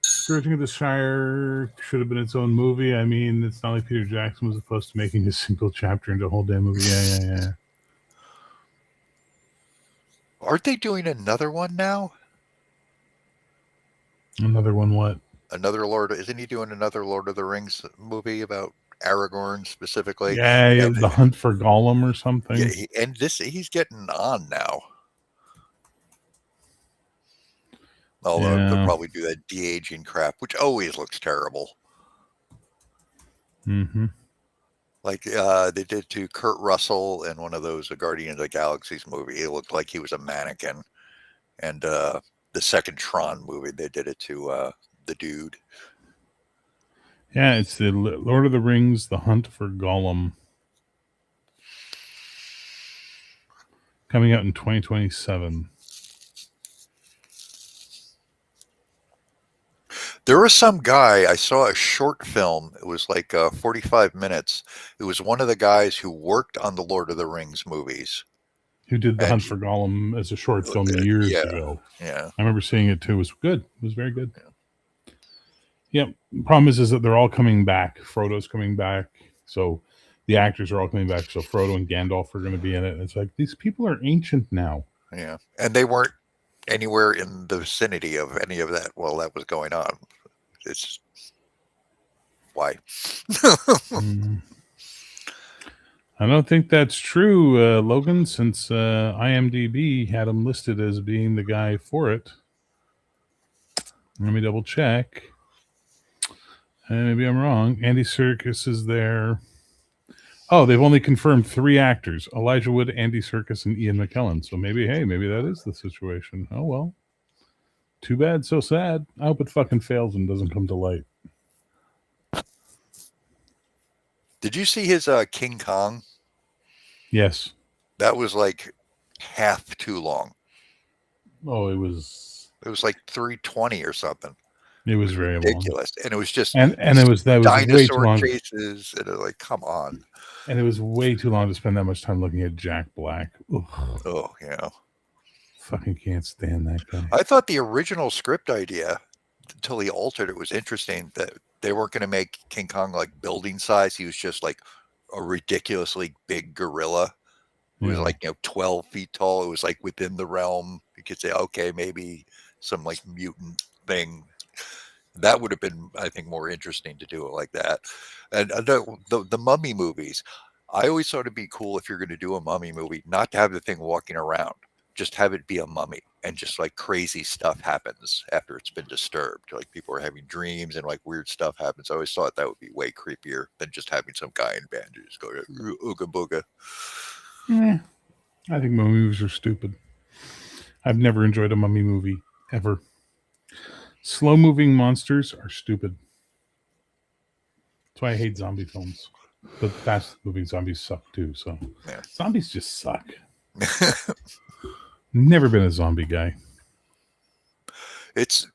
Scourging of the Shire should have been its own movie. I mean, it's not like Peter Jackson was opposed to making a single chapter into a whole damn movie. Yeah. Aren't they doing another one now? Another one what? Isn't he doing another Lord of the Rings movie about Aragorn specifically? Yeah, The Hunt for Gollum or something. Yeah, he's getting on now. Although they'll probably do that de-aging crap, which always looks terrible. Mm-hmm. Like they did to Kurt Russell in one of those Guardians of the Galaxy's movie. It looked like he was a mannequin. And the second Tron movie, they did it to the dude. Yeah, it's the Lord of the Rings, The Hunt for Gollum. Coming out in 2027. There was some guy, I saw a short film. It was like 45 minutes. It was one of the guys who worked on the Lord of the Rings movies. Who did The Hunt for Gollum as a short film years ago. Yeah. I remember seeing it too. It was good. It was very good. Yeah. Yep. The problem is that they're all coming back. Frodo's coming back. So the actors are all coming back. So Frodo and Gandalf are going to be in it. And it's like, these people are ancient now. Yeah. And they weren't anywhere in the vicinity of any of that while that was going on. It's why. I don't think that's true, Logan, since IMDb had him listed as being the guy for it. Let me double check. Maybe I'm wrong. Andy Serkis is there. Oh, they've only confirmed 3 actors: Elijah Wood, Andy Serkis, and Ian McKellen. So maybe that is the situation. Oh, well. Too bad, so sad. I hope it fucking fails and doesn't come to light. Did you see his King Kong? Yes. That was like half too long. Oh, it was like 3:20 or something. It was very ridiculous. long. And it was just and it was way too long. Chases, and it was like, come on. And it was way too long to spend that much time looking at Jack Black. Ugh. Oh, yeah. Fucking can't stand that guy. I thought the original script idea, until he altered it, was interesting, that they weren't going to make King Kong like building size. He was just like a ridiculously big gorilla. It was like 12 feet tall. It was like within the realm. You could say, okay, maybe some like mutant thing. That would have been, I think, more interesting to do it like that. And the Mummy movies, I always thought it'd be cool if you're going to do a Mummy movie, not to have the thing walking around, just have it be a mummy. and just like crazy stuff happens after it's been disturbed. Like people are having dreams and like weird stuff happens. I always thought that would be way creepier than just having some guy in bandages go ooga booga. I think mummy movies are stupid. I've never enjoyed a mummy movie ever. Slow moving monsters are stupid. That's why I hate zombie films. But fast moving zombies suck too. So zombies just suck. Never been a zombie guy.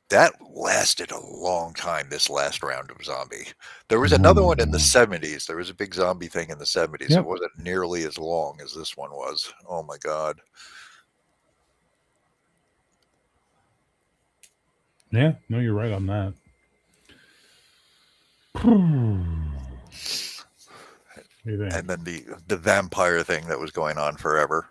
That lasted a long time, this last round of zombie. There was another one in the 70s. There was a big zombie thing in the 70s. Yep. It wasn't nearly as long as this one was. Oh my God. Yeah, no, you're right on that. And then the vampire thing that was going on forever.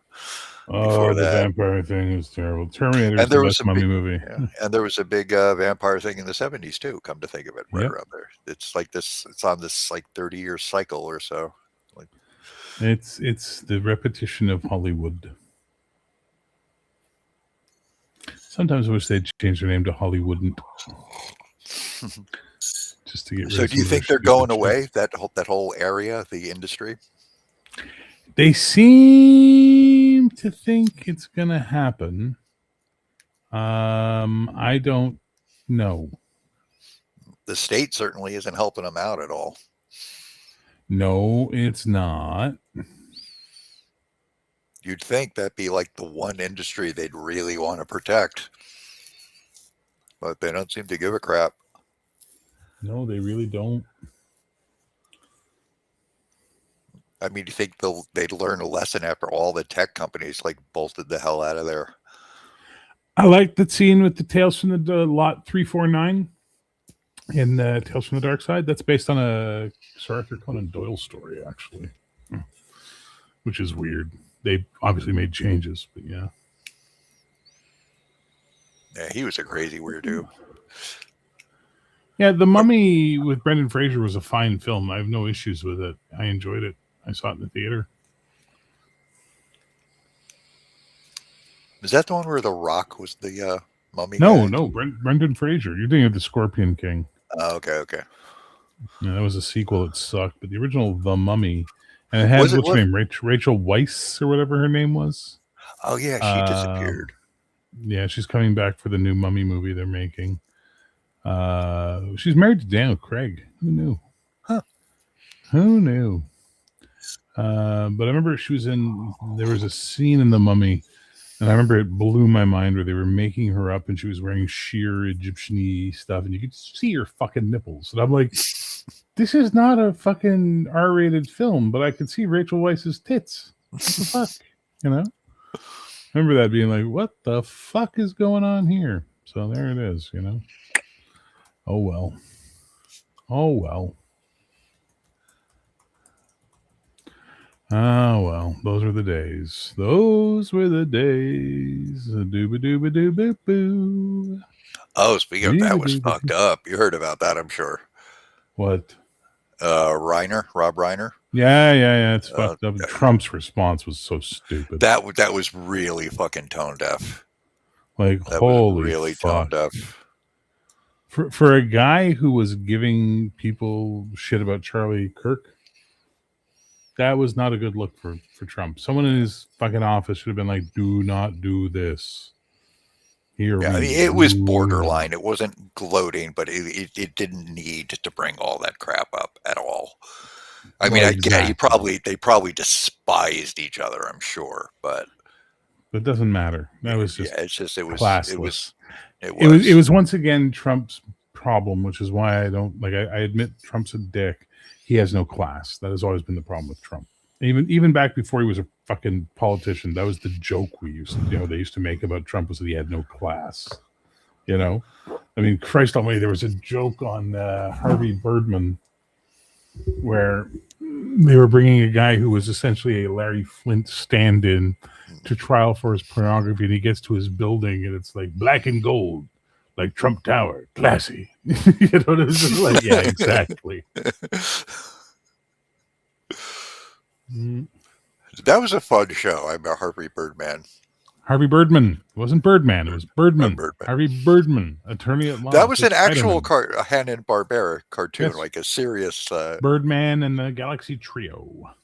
Oh, the vampire thing is terrible. Terminator is the best mummy movie. Yeah. And there was a big vampire thing in the 70s too, come to think of it, right around there. It's like this, it's on this like 30-year cycle or so. Like it's the repetition of Hollywood. Sometimes I wish they'd change their name to Hollywouldn't. Just to get rid So do you think they're going away, that whole area, the industry? They seem to think it's going to happen. I don't know. The state certainly isn't helping them out at all. No, it's not. You'd think that'd be like the one industry they'd really want to protect. But they don't seem to give a crap. No, they really don't. I mean, you think they'd learn a lesson after all the tech companies like bolted the hell out of there? I like the scene with the Tales from the Lot 349 in Tales from the Dark Side. That's based on a Sir Arthur Conan Doyle story, actually, which is weird. They obviously made changes, but yeah. Yeah, he was a crazy weirdo. Yeah, The Mummy with Brendan Fraser was a fine film. I have no issues with it. I enjoyed it. I saw it in the theater. Is that the one where The Rock was the mummy? No, Brendan Fraser. You're thinking of The Scorpion King. Oh, okay. Yeah, that was a sequel that sucked, but the original The Mummy, and it had what's her name, Rachel Weisz or whatever her name was. Oh yeah, she disappeared. Yeah, she's coming back for the new Mummy movie they're making. She's married to Daniel Craig. Who knew? Huh? Who knew? But I remember there was a scene in The Mummy, and I remember it blew my mind where they were making her up and she was wearing sheer Egyptian-y stuff and you could see her fucking nipples. And I'm like, this is not a fucking R-rated film, but I could see Rachel Weisz's tits. What the fuck? You know? I remember that being like, what the fuck is going on here? So there it is, you know? Oh, well. Oh, well. Ah, well, those were the days. Those were the days. Dooba-dooba-dooba-boo. Oh, speaking of that was fucked up. You heard about that, I'm sure. What? Rob Reiner. Yeah. It's fucked up. Trump's response was so stupid. That was really fucking tone deaf. Like, that holy was really fuck. Tone deaf. For a guy who was giving people shit about Charlie Kirk, that was not a good look for Trump. Someone in his fucking office should have been like, do not do this. It was borderline. It wasn't gloating, but it didn't need to bring all that crap up at all. I mean, exactly. They probably despised each other, I'm sure, but it doesn't matter. That was just it was classless. It was once again Trump's problem, which is why I don't like. I admit Trump's a dick. He has no class. That has always been the problem with Trump. Even back before he was a fucking politician, that was the joke they used to make about Trump, was that he had no class. You know, I mean, Christ almighty, there was a joke on Harvey Birdman where they were bringing a guy who was essentially a Larry Flint stand-in to trial for his pornography, and he gets to his building and it's like black and gold, like Trump Tower, classy. You know, it's just like, yeah, exactly. That was a fun show. I'm a Harvey Birdman. Harvey Birdman. It wasn't Birdman. It was Birdman. Birdman. Harvey Birdman, attorney at law. That was an actual Spider-Man. a Hanna-Barbera cartoon, Yes. like a serious. Birdman and the Galaxy Trio.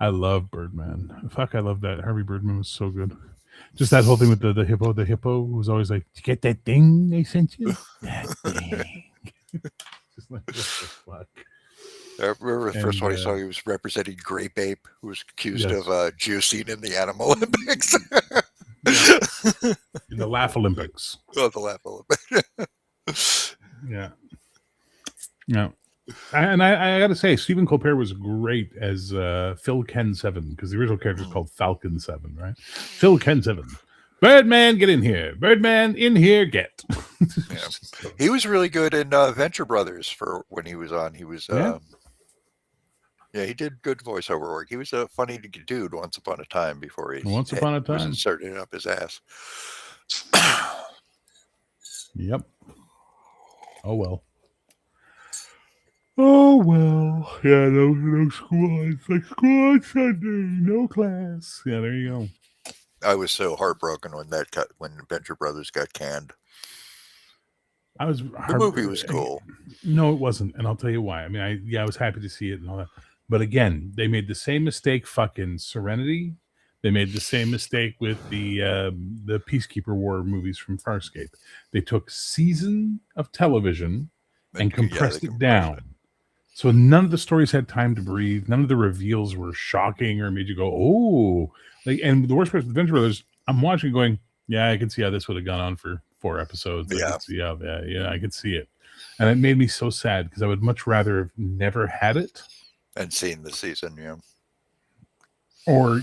I love Birdman. Fuck, I love that. Harvey Birdman was so good. Just that whole thing with the hippo. The hippo was always like, "Did you get that thing they sent you?" That thing. Just like, what the fuck? I remember the first one I saw, he was representing Grape Ape, who was accused of juicing in the Animal Olympics. In the Laugh Olympics. Oh, the Laugh Olympics. Yeah. Yeah. I got to say, Stephen Colbert was great as Phil Ken 7, because the original character is called Falcon 7, right? Phil Ken 7. Birdman, get in here. Birdman, in here, get. Yeah. He was really good in Venture Brothers for when he was on. He was, he did good voiceover work. He was a funny dude once upon a time before he was inserting it up his ass. Yep. Oh, well. Oh, well. Yeah, no school. It's like school on Sunday. No class. Yeah, there you go. I was so heartbroken when when Venture Brothers got canned. The movie was cool. No, it wasn't, and I'll tell you why. I mean, I was happy to see it and all that, but again, they made the same mistake. Fucking Serenity. They made the same mistake with the Peacekeeper War movies from Farscape. They took season of television and compressed it down. So none of the stories had time to breathe. None of the reveals were shocking or made you go, "Oh!" Like, and the worst part with Venture Brothers, I'm watching, going, "Yeah, I can see how this would have gone on for 4 episodes. I can see how I can see it," and it made me so sad because I would much rather have never had it and seen the season, or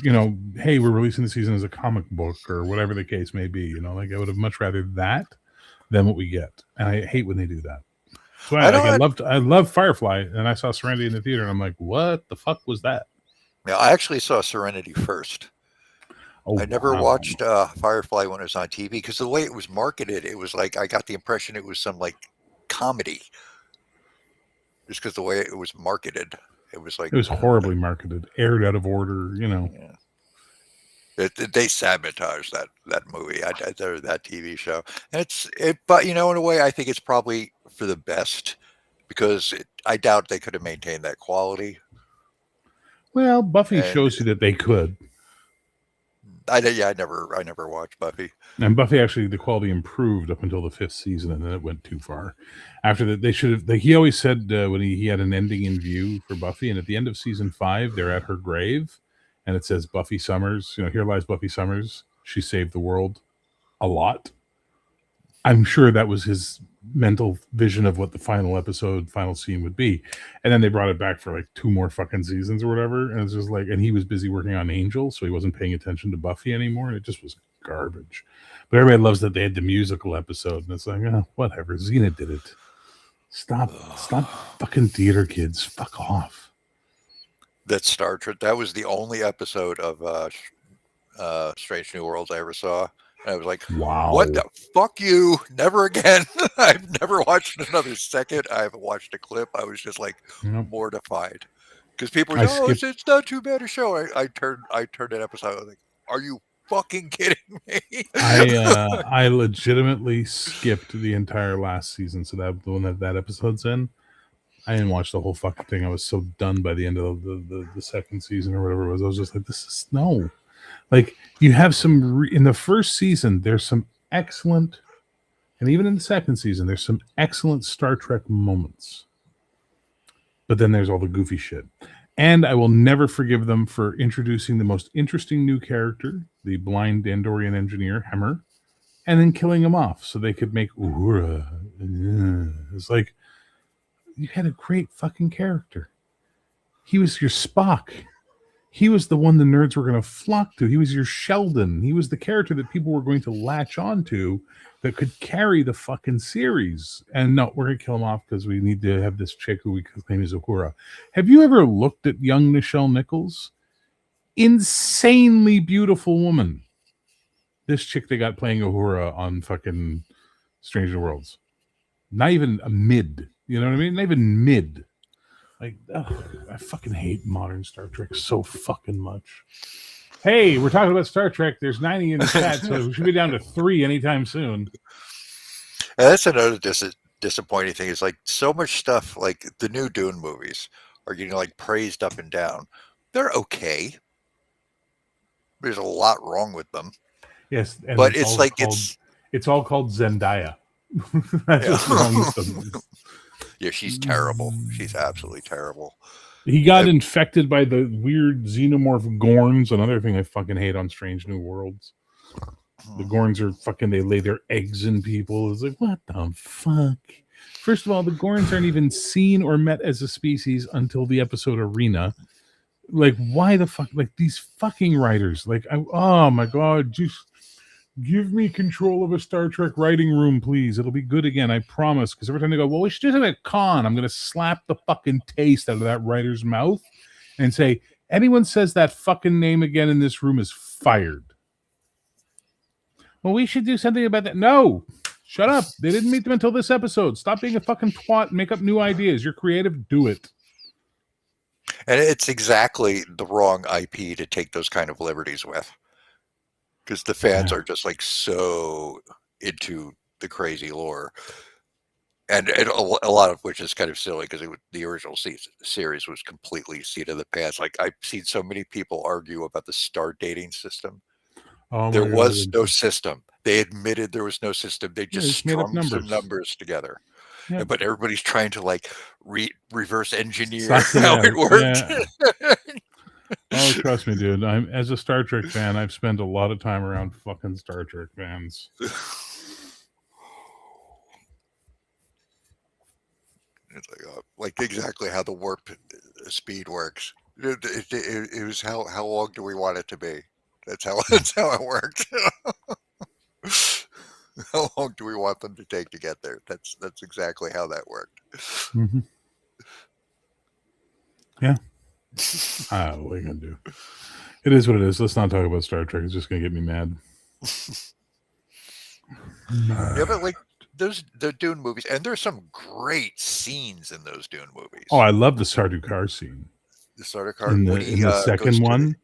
hey, we're releasing the season as a comic book or whatever the case may be. Like I would have much rather that than what we get, and I hate when they do that. So I loved Firefly, and I saw Serenity in the theater, and I'm like, what the fuck was that? Yeah, I actually saw Serenity first. Oh, I never watched Firefly when it was on TV, because the way it was marketed, it was like, I got the impression it was some like comedy. Just because the way it was marketed, it was like... It was horribly marketed, aired out of order, Yeah. They sabotaged that movie, that TV show. And but in a way, I think it's probably for the best, because I doubt they could have maintained that quality. Well, Buffy shows you that they could. I never watched Buffy. And Buffy, actually, the quality improved up until the 5th season, and then it went too far. After that, they should have... he always said when he had an ending in view for Buffy, and at the end of season 5, they're at her grave, and it says Buffy Summers. Here lies Buffy Summers. She saved the world a lot. I'm sure that was his mental vision of what the final scene would be. And then they brought it back for like 2 more fucking seasons or whatever. And it's just like, and he was busy working on Angel, so he wasn't paying attention to Buffy anymore. And it just was garbage. But everybody loves that they had the musical episode. And it's like, whatever. Xena did it. Stop fucking theater kids. Fuck off. That Star Trek, that was the only episode of Strange New Worlds I ever saw. And I was like, wow, what the fuck you? Never again. I've never watched another second. I haven't watched a clip. I was just like mortified. Because people were like, it's not too bad a show. I turned an episode. I was like, are you fucking kidding me? I legitimately skipped the entire last season. So that the one that episode's in. I didn't watch the whole fucking thing. I was so done by the end of the 2nd season or whatever it was. I was just like, this is no. Like, you have some... in the 1st season, there's some excellent... and even in the 2nd season, there's some excellent Star Trek moments. But then there's all the goofy shit. And I will never forgive them for introducing the most interesting new character, the blind Andorian engineer, Hemmer, and then killing him off so they could make Uhura. It's like, you had a great fucking character. He was your Spock. He was the one the nerds were going to flock to. He was your Sheldon. He was the character that people were going to latch onto that could carry the fucking series. And no, we're going to kill him off because we need to have this chick who we claim is Uhura. Have you ever looked at young Nichelle Nichols? Insanely beautiful woman. This chick they got playing Uhura on fucking Strange New Worlds. Not even a mid. You know what I mean? Not even mid. Like, I fucking hate modern Star Trek so fucking much. Hey, we're talking about Star Trek. There's 90 in the chat, so we should be down to 3 anytime soon. And that's another disappointing thing. Is like so much stuff. Like the new Dune movies are getting like praised up and down. They're okay. There's a lot wrong with them. Yes, and but it's like it's all called Zendaya. That's what's wrong with them. Yeah, she's terrible. She's absolutely terrible. He got infected by the weird xenomorph Gorns, another thing I fucking hate on Strange New Worlds. The Gorns are fucking, they lay their eggs in people. It's like, what the fuck? First of all, the Gorns aren't even seen or met as a species until the episode Arena. Like, why the fuck? Like, these fucking writers. Like, oh my God, just give me control of a Star Trek writing room, please. It'll be good again, I promise. Because every time they go, well, we should do it at con, I'm going to slap the fucking taste out of that writer's mouth and say, anyone says that fucking name again in this room is fired. Well, we should do something about that. No, shut up. They didn't meet them until this episode. Stop being a fucking twat and make up new ideas. You're creative. Do it. And it's exactly the wrong IP to take those kind of liberties with. Because the fans are just like so into the crazy lore. And a lot of which is kind of silly because the original series was completely seat of the pants. Like I've seen so many people argue about the star dating system. Oh, there was no system. They admitted there was no system. They just strung some numbers together. Yep. But everybody's trying to like reverse engineer how it worked. Yeah. Oh, trust me, dude. As a Star Trek fan, I've spent a lot of time around fucking Star Trek fans. It's like exactly how the warp speed works. It was how long do we want it to be? That's how it worked. How long do we want them to take to get there? That's exactly how that worked. Mm-hmm. Yeah. What are you gonna do? It is what it is. Let's not talk about Star Trek. It's just gonna get me mad. Yeah, but like the Dune movies, and there's some great scenes in those Dune movies. Oh, I love the Sardaukar scene. The Sardaukar in the second one.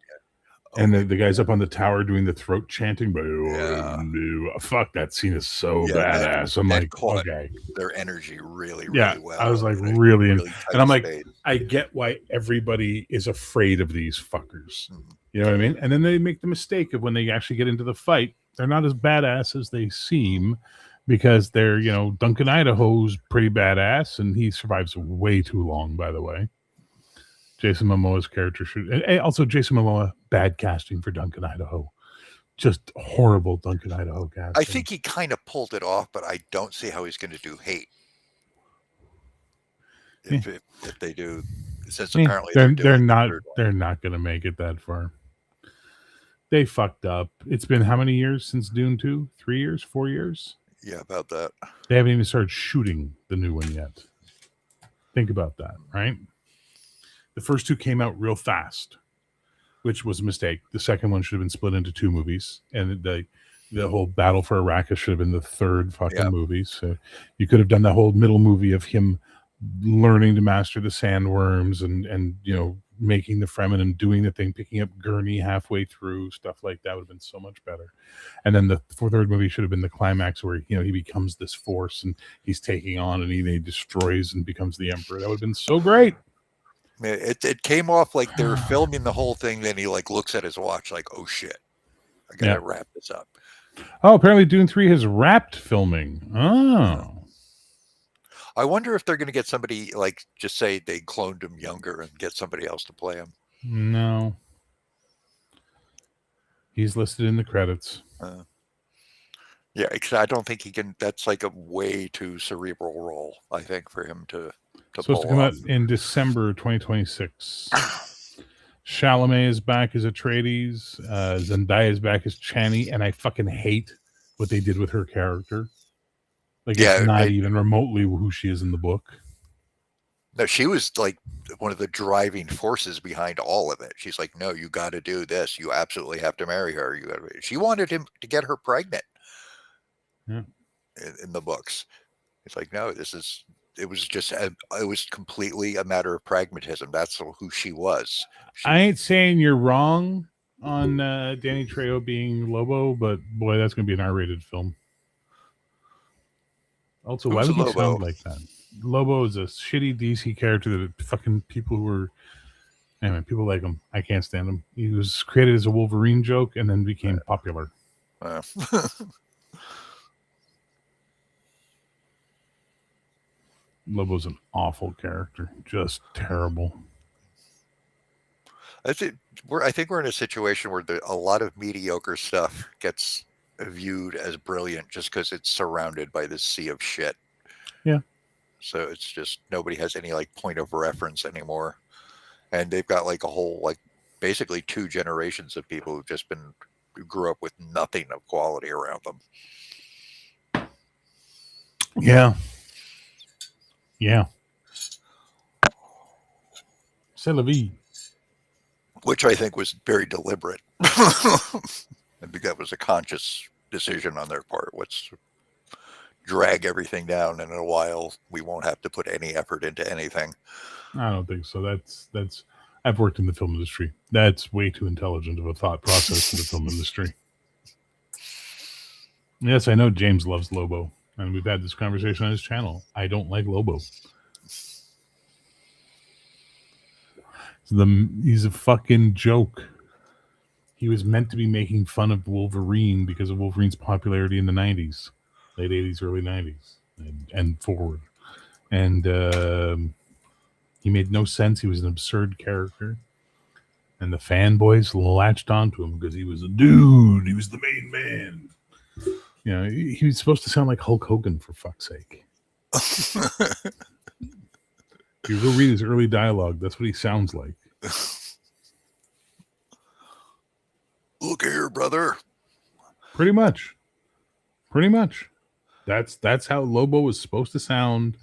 And the guy's up on the tower doing the throat chanting. Fuck, that scene is so badass. I'm like, okay. Their energy really well. I was like, really and I'm like, I get why everybody is afraid of these fuckers. Mm-hmm. You know what I mean? And then they make the mistake of when they actually get into the fight, they're not as badass as they seem because they're, Duncan Idaho's pretty badass and he survives way too long, by the way. Jason Momoa's character and also Jason Momoa, bad casting for Duncan Idaho. Just horrible Duncan Idaho casting. I think he kind of pulled it off, but I don't see how he's going to do hate. If they do, since apparently they're not going to make it that far. They fucked up. It's been how many years since Dune 2? 3 years? 4 years? Yeah, about that. They haven't even started shooting the new one yet. Think about that, right? The first two came out real fast, which was a mistake. The second one should have been split into 2 movies, and the whole battle for Arrakis should have been the third fucking movie. So you could have done the whole middle movie of him learning to master the sandworms and making the Fremen and doing the thing, picking up Gurney halfway through, stuff like that would have been so much better. And then the third movie should have been the climax where he becomes this force and he's taking on and he destroys and becomes the Emperor. That would have been so great. It came off like they were filming the whole thing. Then he looks at his watch like, oh shit, I gotta wrap this up. Oh, apparently Dune 3 has wrapped filming. Oh. I wonder if they're going to get somebody just say they cloned him younger and get somebody else to play him. No. He's listed in the credits. Yeah, because I don't think he can. That's like a way too cerebral role, I think, for him to supposed to come out in December 2026. Chalamet is back as Atreides. Zendaya is back as Chani, and I fucking hate what they did with her character. It's not even remotely who she is in the book. No, she was like one of the driving forces behind all of it. She's like, no, you got to do this. You absolutely have to marry her. She wanted him to get her pregnant. Yeah. In the books. It's like, no, this is it was just it was completely a matter of pragmatism. That's who she was. I ain't saying you're wrong on Danny Trejo being Lobo, but boy, that's going to be an R-rated film. Also, why would he sound like that? Lobo is a shitty DC character that fucking people who were anyway, people like him. I can't stand him. He was created as a Wolverine joke and then became popular. Lobo's an awful character, just terrible. I think we're in a situation where a lot of mediocre stuff gets viewed as brilliant just because it's surrounded by this sea of shit. Yeah. So it's just nobody has any like point of reference anymore, and they've got like a whole like basically 2 generations of people who grew up with nothing of quality around them. Yeah. Yeah. C'est la vie. Which I think was very deliberate. I think that was a conscious decision on their part. Let's drag everything down, and in a while we won't have to put any effort into anything. I don't think so. That's I've worked in the film industry. That's way too intelligent of a thought process for the film industry. Yes, I know James loves Lobo, and we've had this conversation on his channel. I don't like Lobo. He's a fucking joke. He was meant to be making fun of Wolverine because of Wolverine's popularity in the 90s, late 80s, early 90s, and forward. And he made no sense. He was an absurd character. And the fanboys latched onto him because he was a dude. He was the main man. You know, he was supposed to sound like Hulk Hogan, for fuck's sake. If you go read his early dialogue, that's what he sounds like. Look here, brother. Pretty much. That's how Lobo was supposed to sound.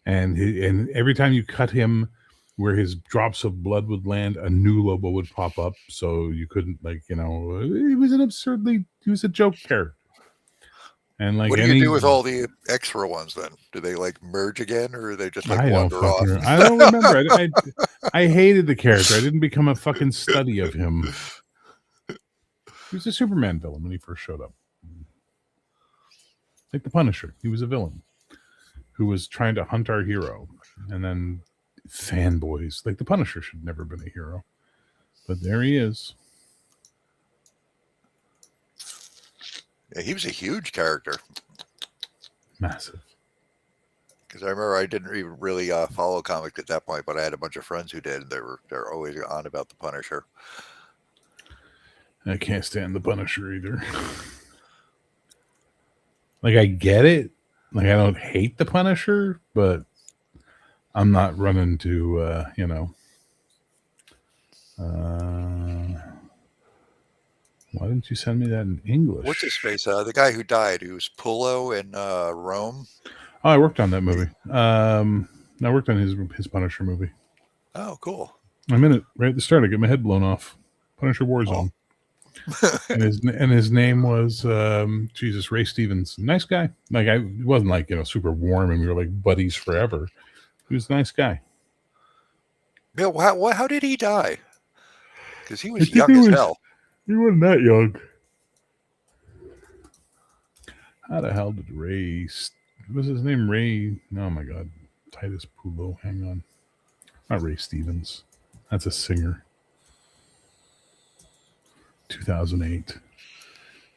And every time you cut him where his drops of blood would land, a new Lobo would pop up. So you couldn't, he was a joke character. And like, what do you do with all the extra ones then? Do they like merge again, or are they just like wander off? I don't remember. I hated the character. I didn't become a fucking study of him. He was a Superman villain when he first showed up. Like the Punisher. He was a villain who was trying to hunt our hero. And then fanboys. Like the Punisher should never have been a hero. But there he is. Yeah, he was a huge character. Massive. Because I remember I didn't even really follow comics at that point, but I had a bunch of friends who did. They're always on about the Punisher. I can't stand the Punisher either. Like, I get it. Like, I don't hate the Punisher, but I'm not running to, why didn't you send me that in English? What's his face? The guy who died, who was Pullo in Rome. Oh, I worked on that movie. I worked on his Punisher movie. Oh, cool. I'm in it right at the start. I get my head blown off. Punisher Warzone. and his name was Ray Stevenson. Nice guy. Like, I wasn't like, super warm and we were like buddies forever. He was a nice guy. Yeah, how did he die? Because he was young as hell. He wasn't that young. How the hell did Ray? Was his name Ray? Oh my God, Titus Pullo. Hang on, not Ray Stevens. That's a singer. 2008.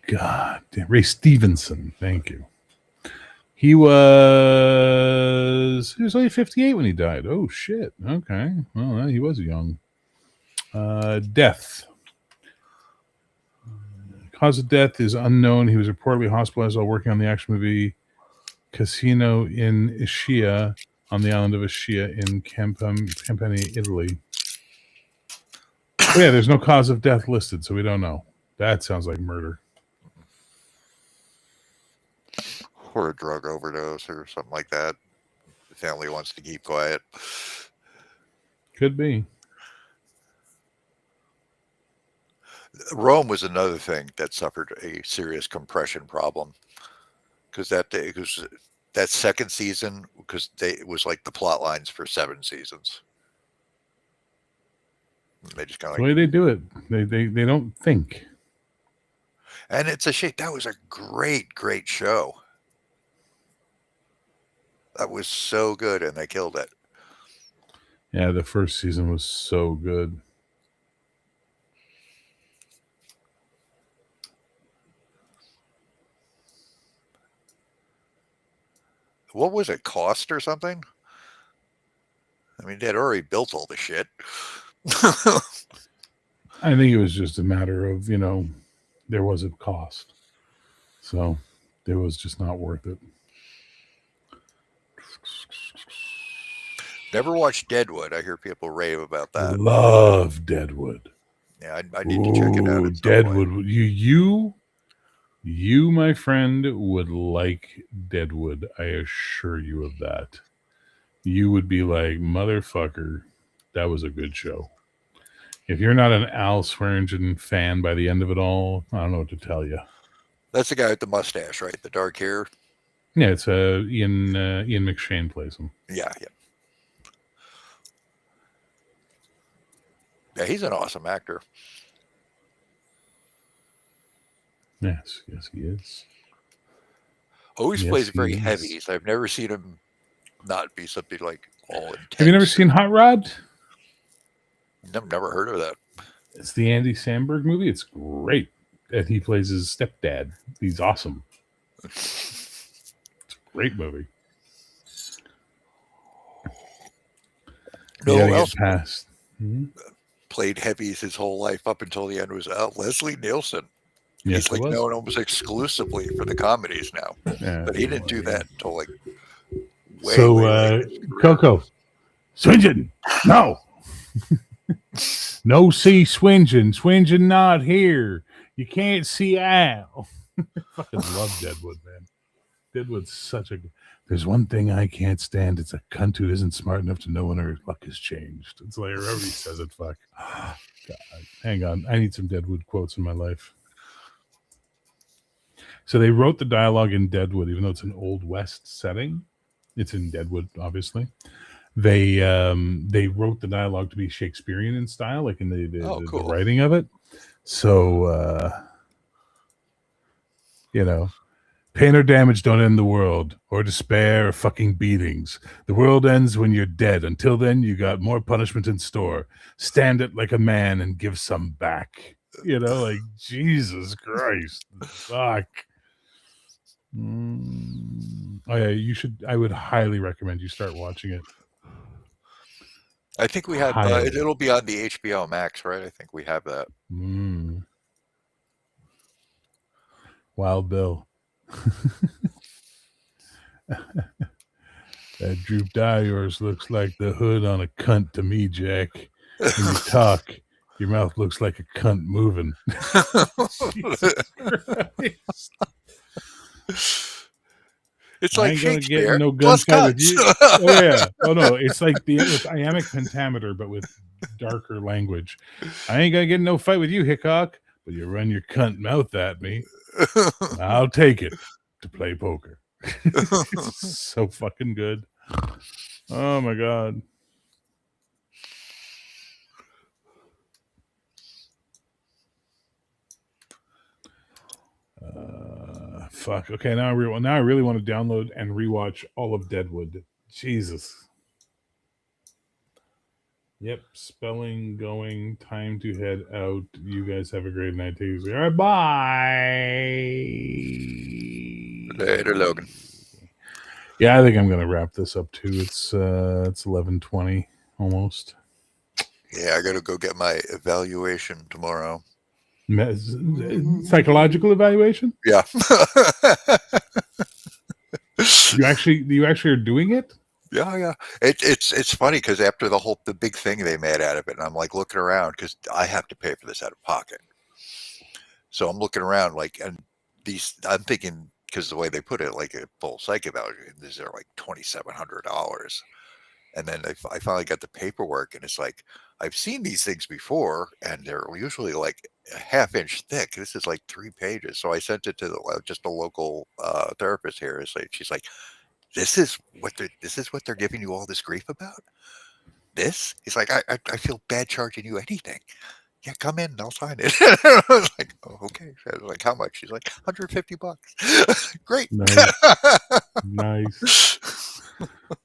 God damn, Ray Stevenson. Thank you. He was only 58 when he died. Oh shit. Okay. Well, he was young. Death. Cause of death is unknown. He was reportedly hospitalized while working on the action movie Casino in Ischia, on the island of Ischia in Campania, Italy. Oh, yeah, there's no cause of death listed, so we don't know. That sounds like murder. Or a drug overdose or something like that. The family wants to keep quiet. Could be. Rome was another thing that suffered a serious compression problem, because that second season, because it was like the plot lines for 7 seasons. They just kind of the way they do it. They don't think. and it's a shame. That was a great show. That was so good, and they killed it. Yeah, the first season was so good. What was it, cost or something? I mean, they'd already built all the shit. I think it was just a matter of, there was a cost. So it was just not worth it. Never watched Deadwood. I hear people rave about that. Love Deadwood. Yeah, I need to check it out at some Deadwood. point. You, my friend, would like Deadwood. I assure you of that. You would be like, motherfucker, that was a good show. If you're not an Al Swearingen fan by the end of it all, I don't know what to tell you. That's the guy with the mustache, right? The dark hair. Yeah, it's Ian McShane plays him. Yeah. Yeah, he's an awesome actor. Yes, he is. Always Yes, plays he very is. heavy. So I've never seen him not be something like all intense. Have you never seen Hot Rod? Never heard of that. It's the Andy Samberg movie. It's great. And he plays his stepdad. He's awesome. It's a great movie. No else passed. Played heavies his whole life up until the end was Leslie Nielsen. Yes, he's like known almost exclusively for the comedies now. Yeah, but he didn't do that until like way Coco, Swingen, no. No see Swingen. Swingen not here. You can't see Al. I fucking love Deadwood, man. Deadwood's such a... There's one thing I can't stand. It's a cunt who isn't smart enough to know when her luck has changed. It's like everybody says it. Fuck. God. Hang on. I need some Deadwood quotes in my life. So they wrote the dialogue in Deadwood, even though it's an Old West setting. It's in Deadwood, obviously. They wrote the dialogue to be Shakespearean in style, like in the writing of it. So, pain or damage don't end the world, or despair or fucking beatings. The world ends when you're dead. Until then, you got more punishment in store. Stand it like a man and give some back. Like, Jesus Christ. Fuck. Oh yeah, you should. I would highly recommend you start watching it. I think we have. It'll be on the HBO Max, right? I think we have that. Wild Bill. That drooped eye of yours looks like the hood on a cunt to me, Jack. When you talk, your mouth looks like a cunt moving. It's like Shakespeare. No gunfight with you. Oh yeah. Oh no. It's like with iambic pentameter, but with darker language. I ain't gonna get no fight with you, Hickok, but you run your cunt mouth at me. I'll take it to play poker. It's so fucking good. Oh my god. Fuck. Okay, now I really want to download and rewatch all of Deadwood. Jesus. Yep, spelling going. Time to head out. You guys have a great night. Take it. All right, bye. Later, Logan. Yeah, I think I'm gonna wrap this up too. It's 11:20 almost. Yeah, I gotta go get my evaluation tomorrow. Psychological evaluation? Yeah. You actually are doing it? Yeah. It's funny because after the big thing they made out of it, and I'm like looking around because I have to pay for this out of pocket. So I'm looking around and I'm thinking, because the way they put it, like a full psych evaluation, these are like $2,700. And then I finally got the paperwork, and it's like, I've seen these things before, and they're usually like a half-inch thick. This is like 3 pages. So I sent it to just a local therapist here. It's like, she's like, this is what they're giving you all this grief about. This? He's like, I feel bad charging you anything. Yeah, come in and I'll sign it. I was like, oh, okay. I was like, how much? She's like, $150. Great. Nice.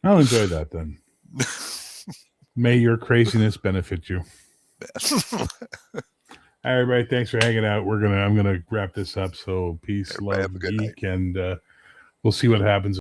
I'll enjoy that then. May your craziness benefit you. All right, everybody, thanks for hanging out. I'm gonna wrap this up. So peace, Everybody have love, a good night. geek, and we'll see what happens.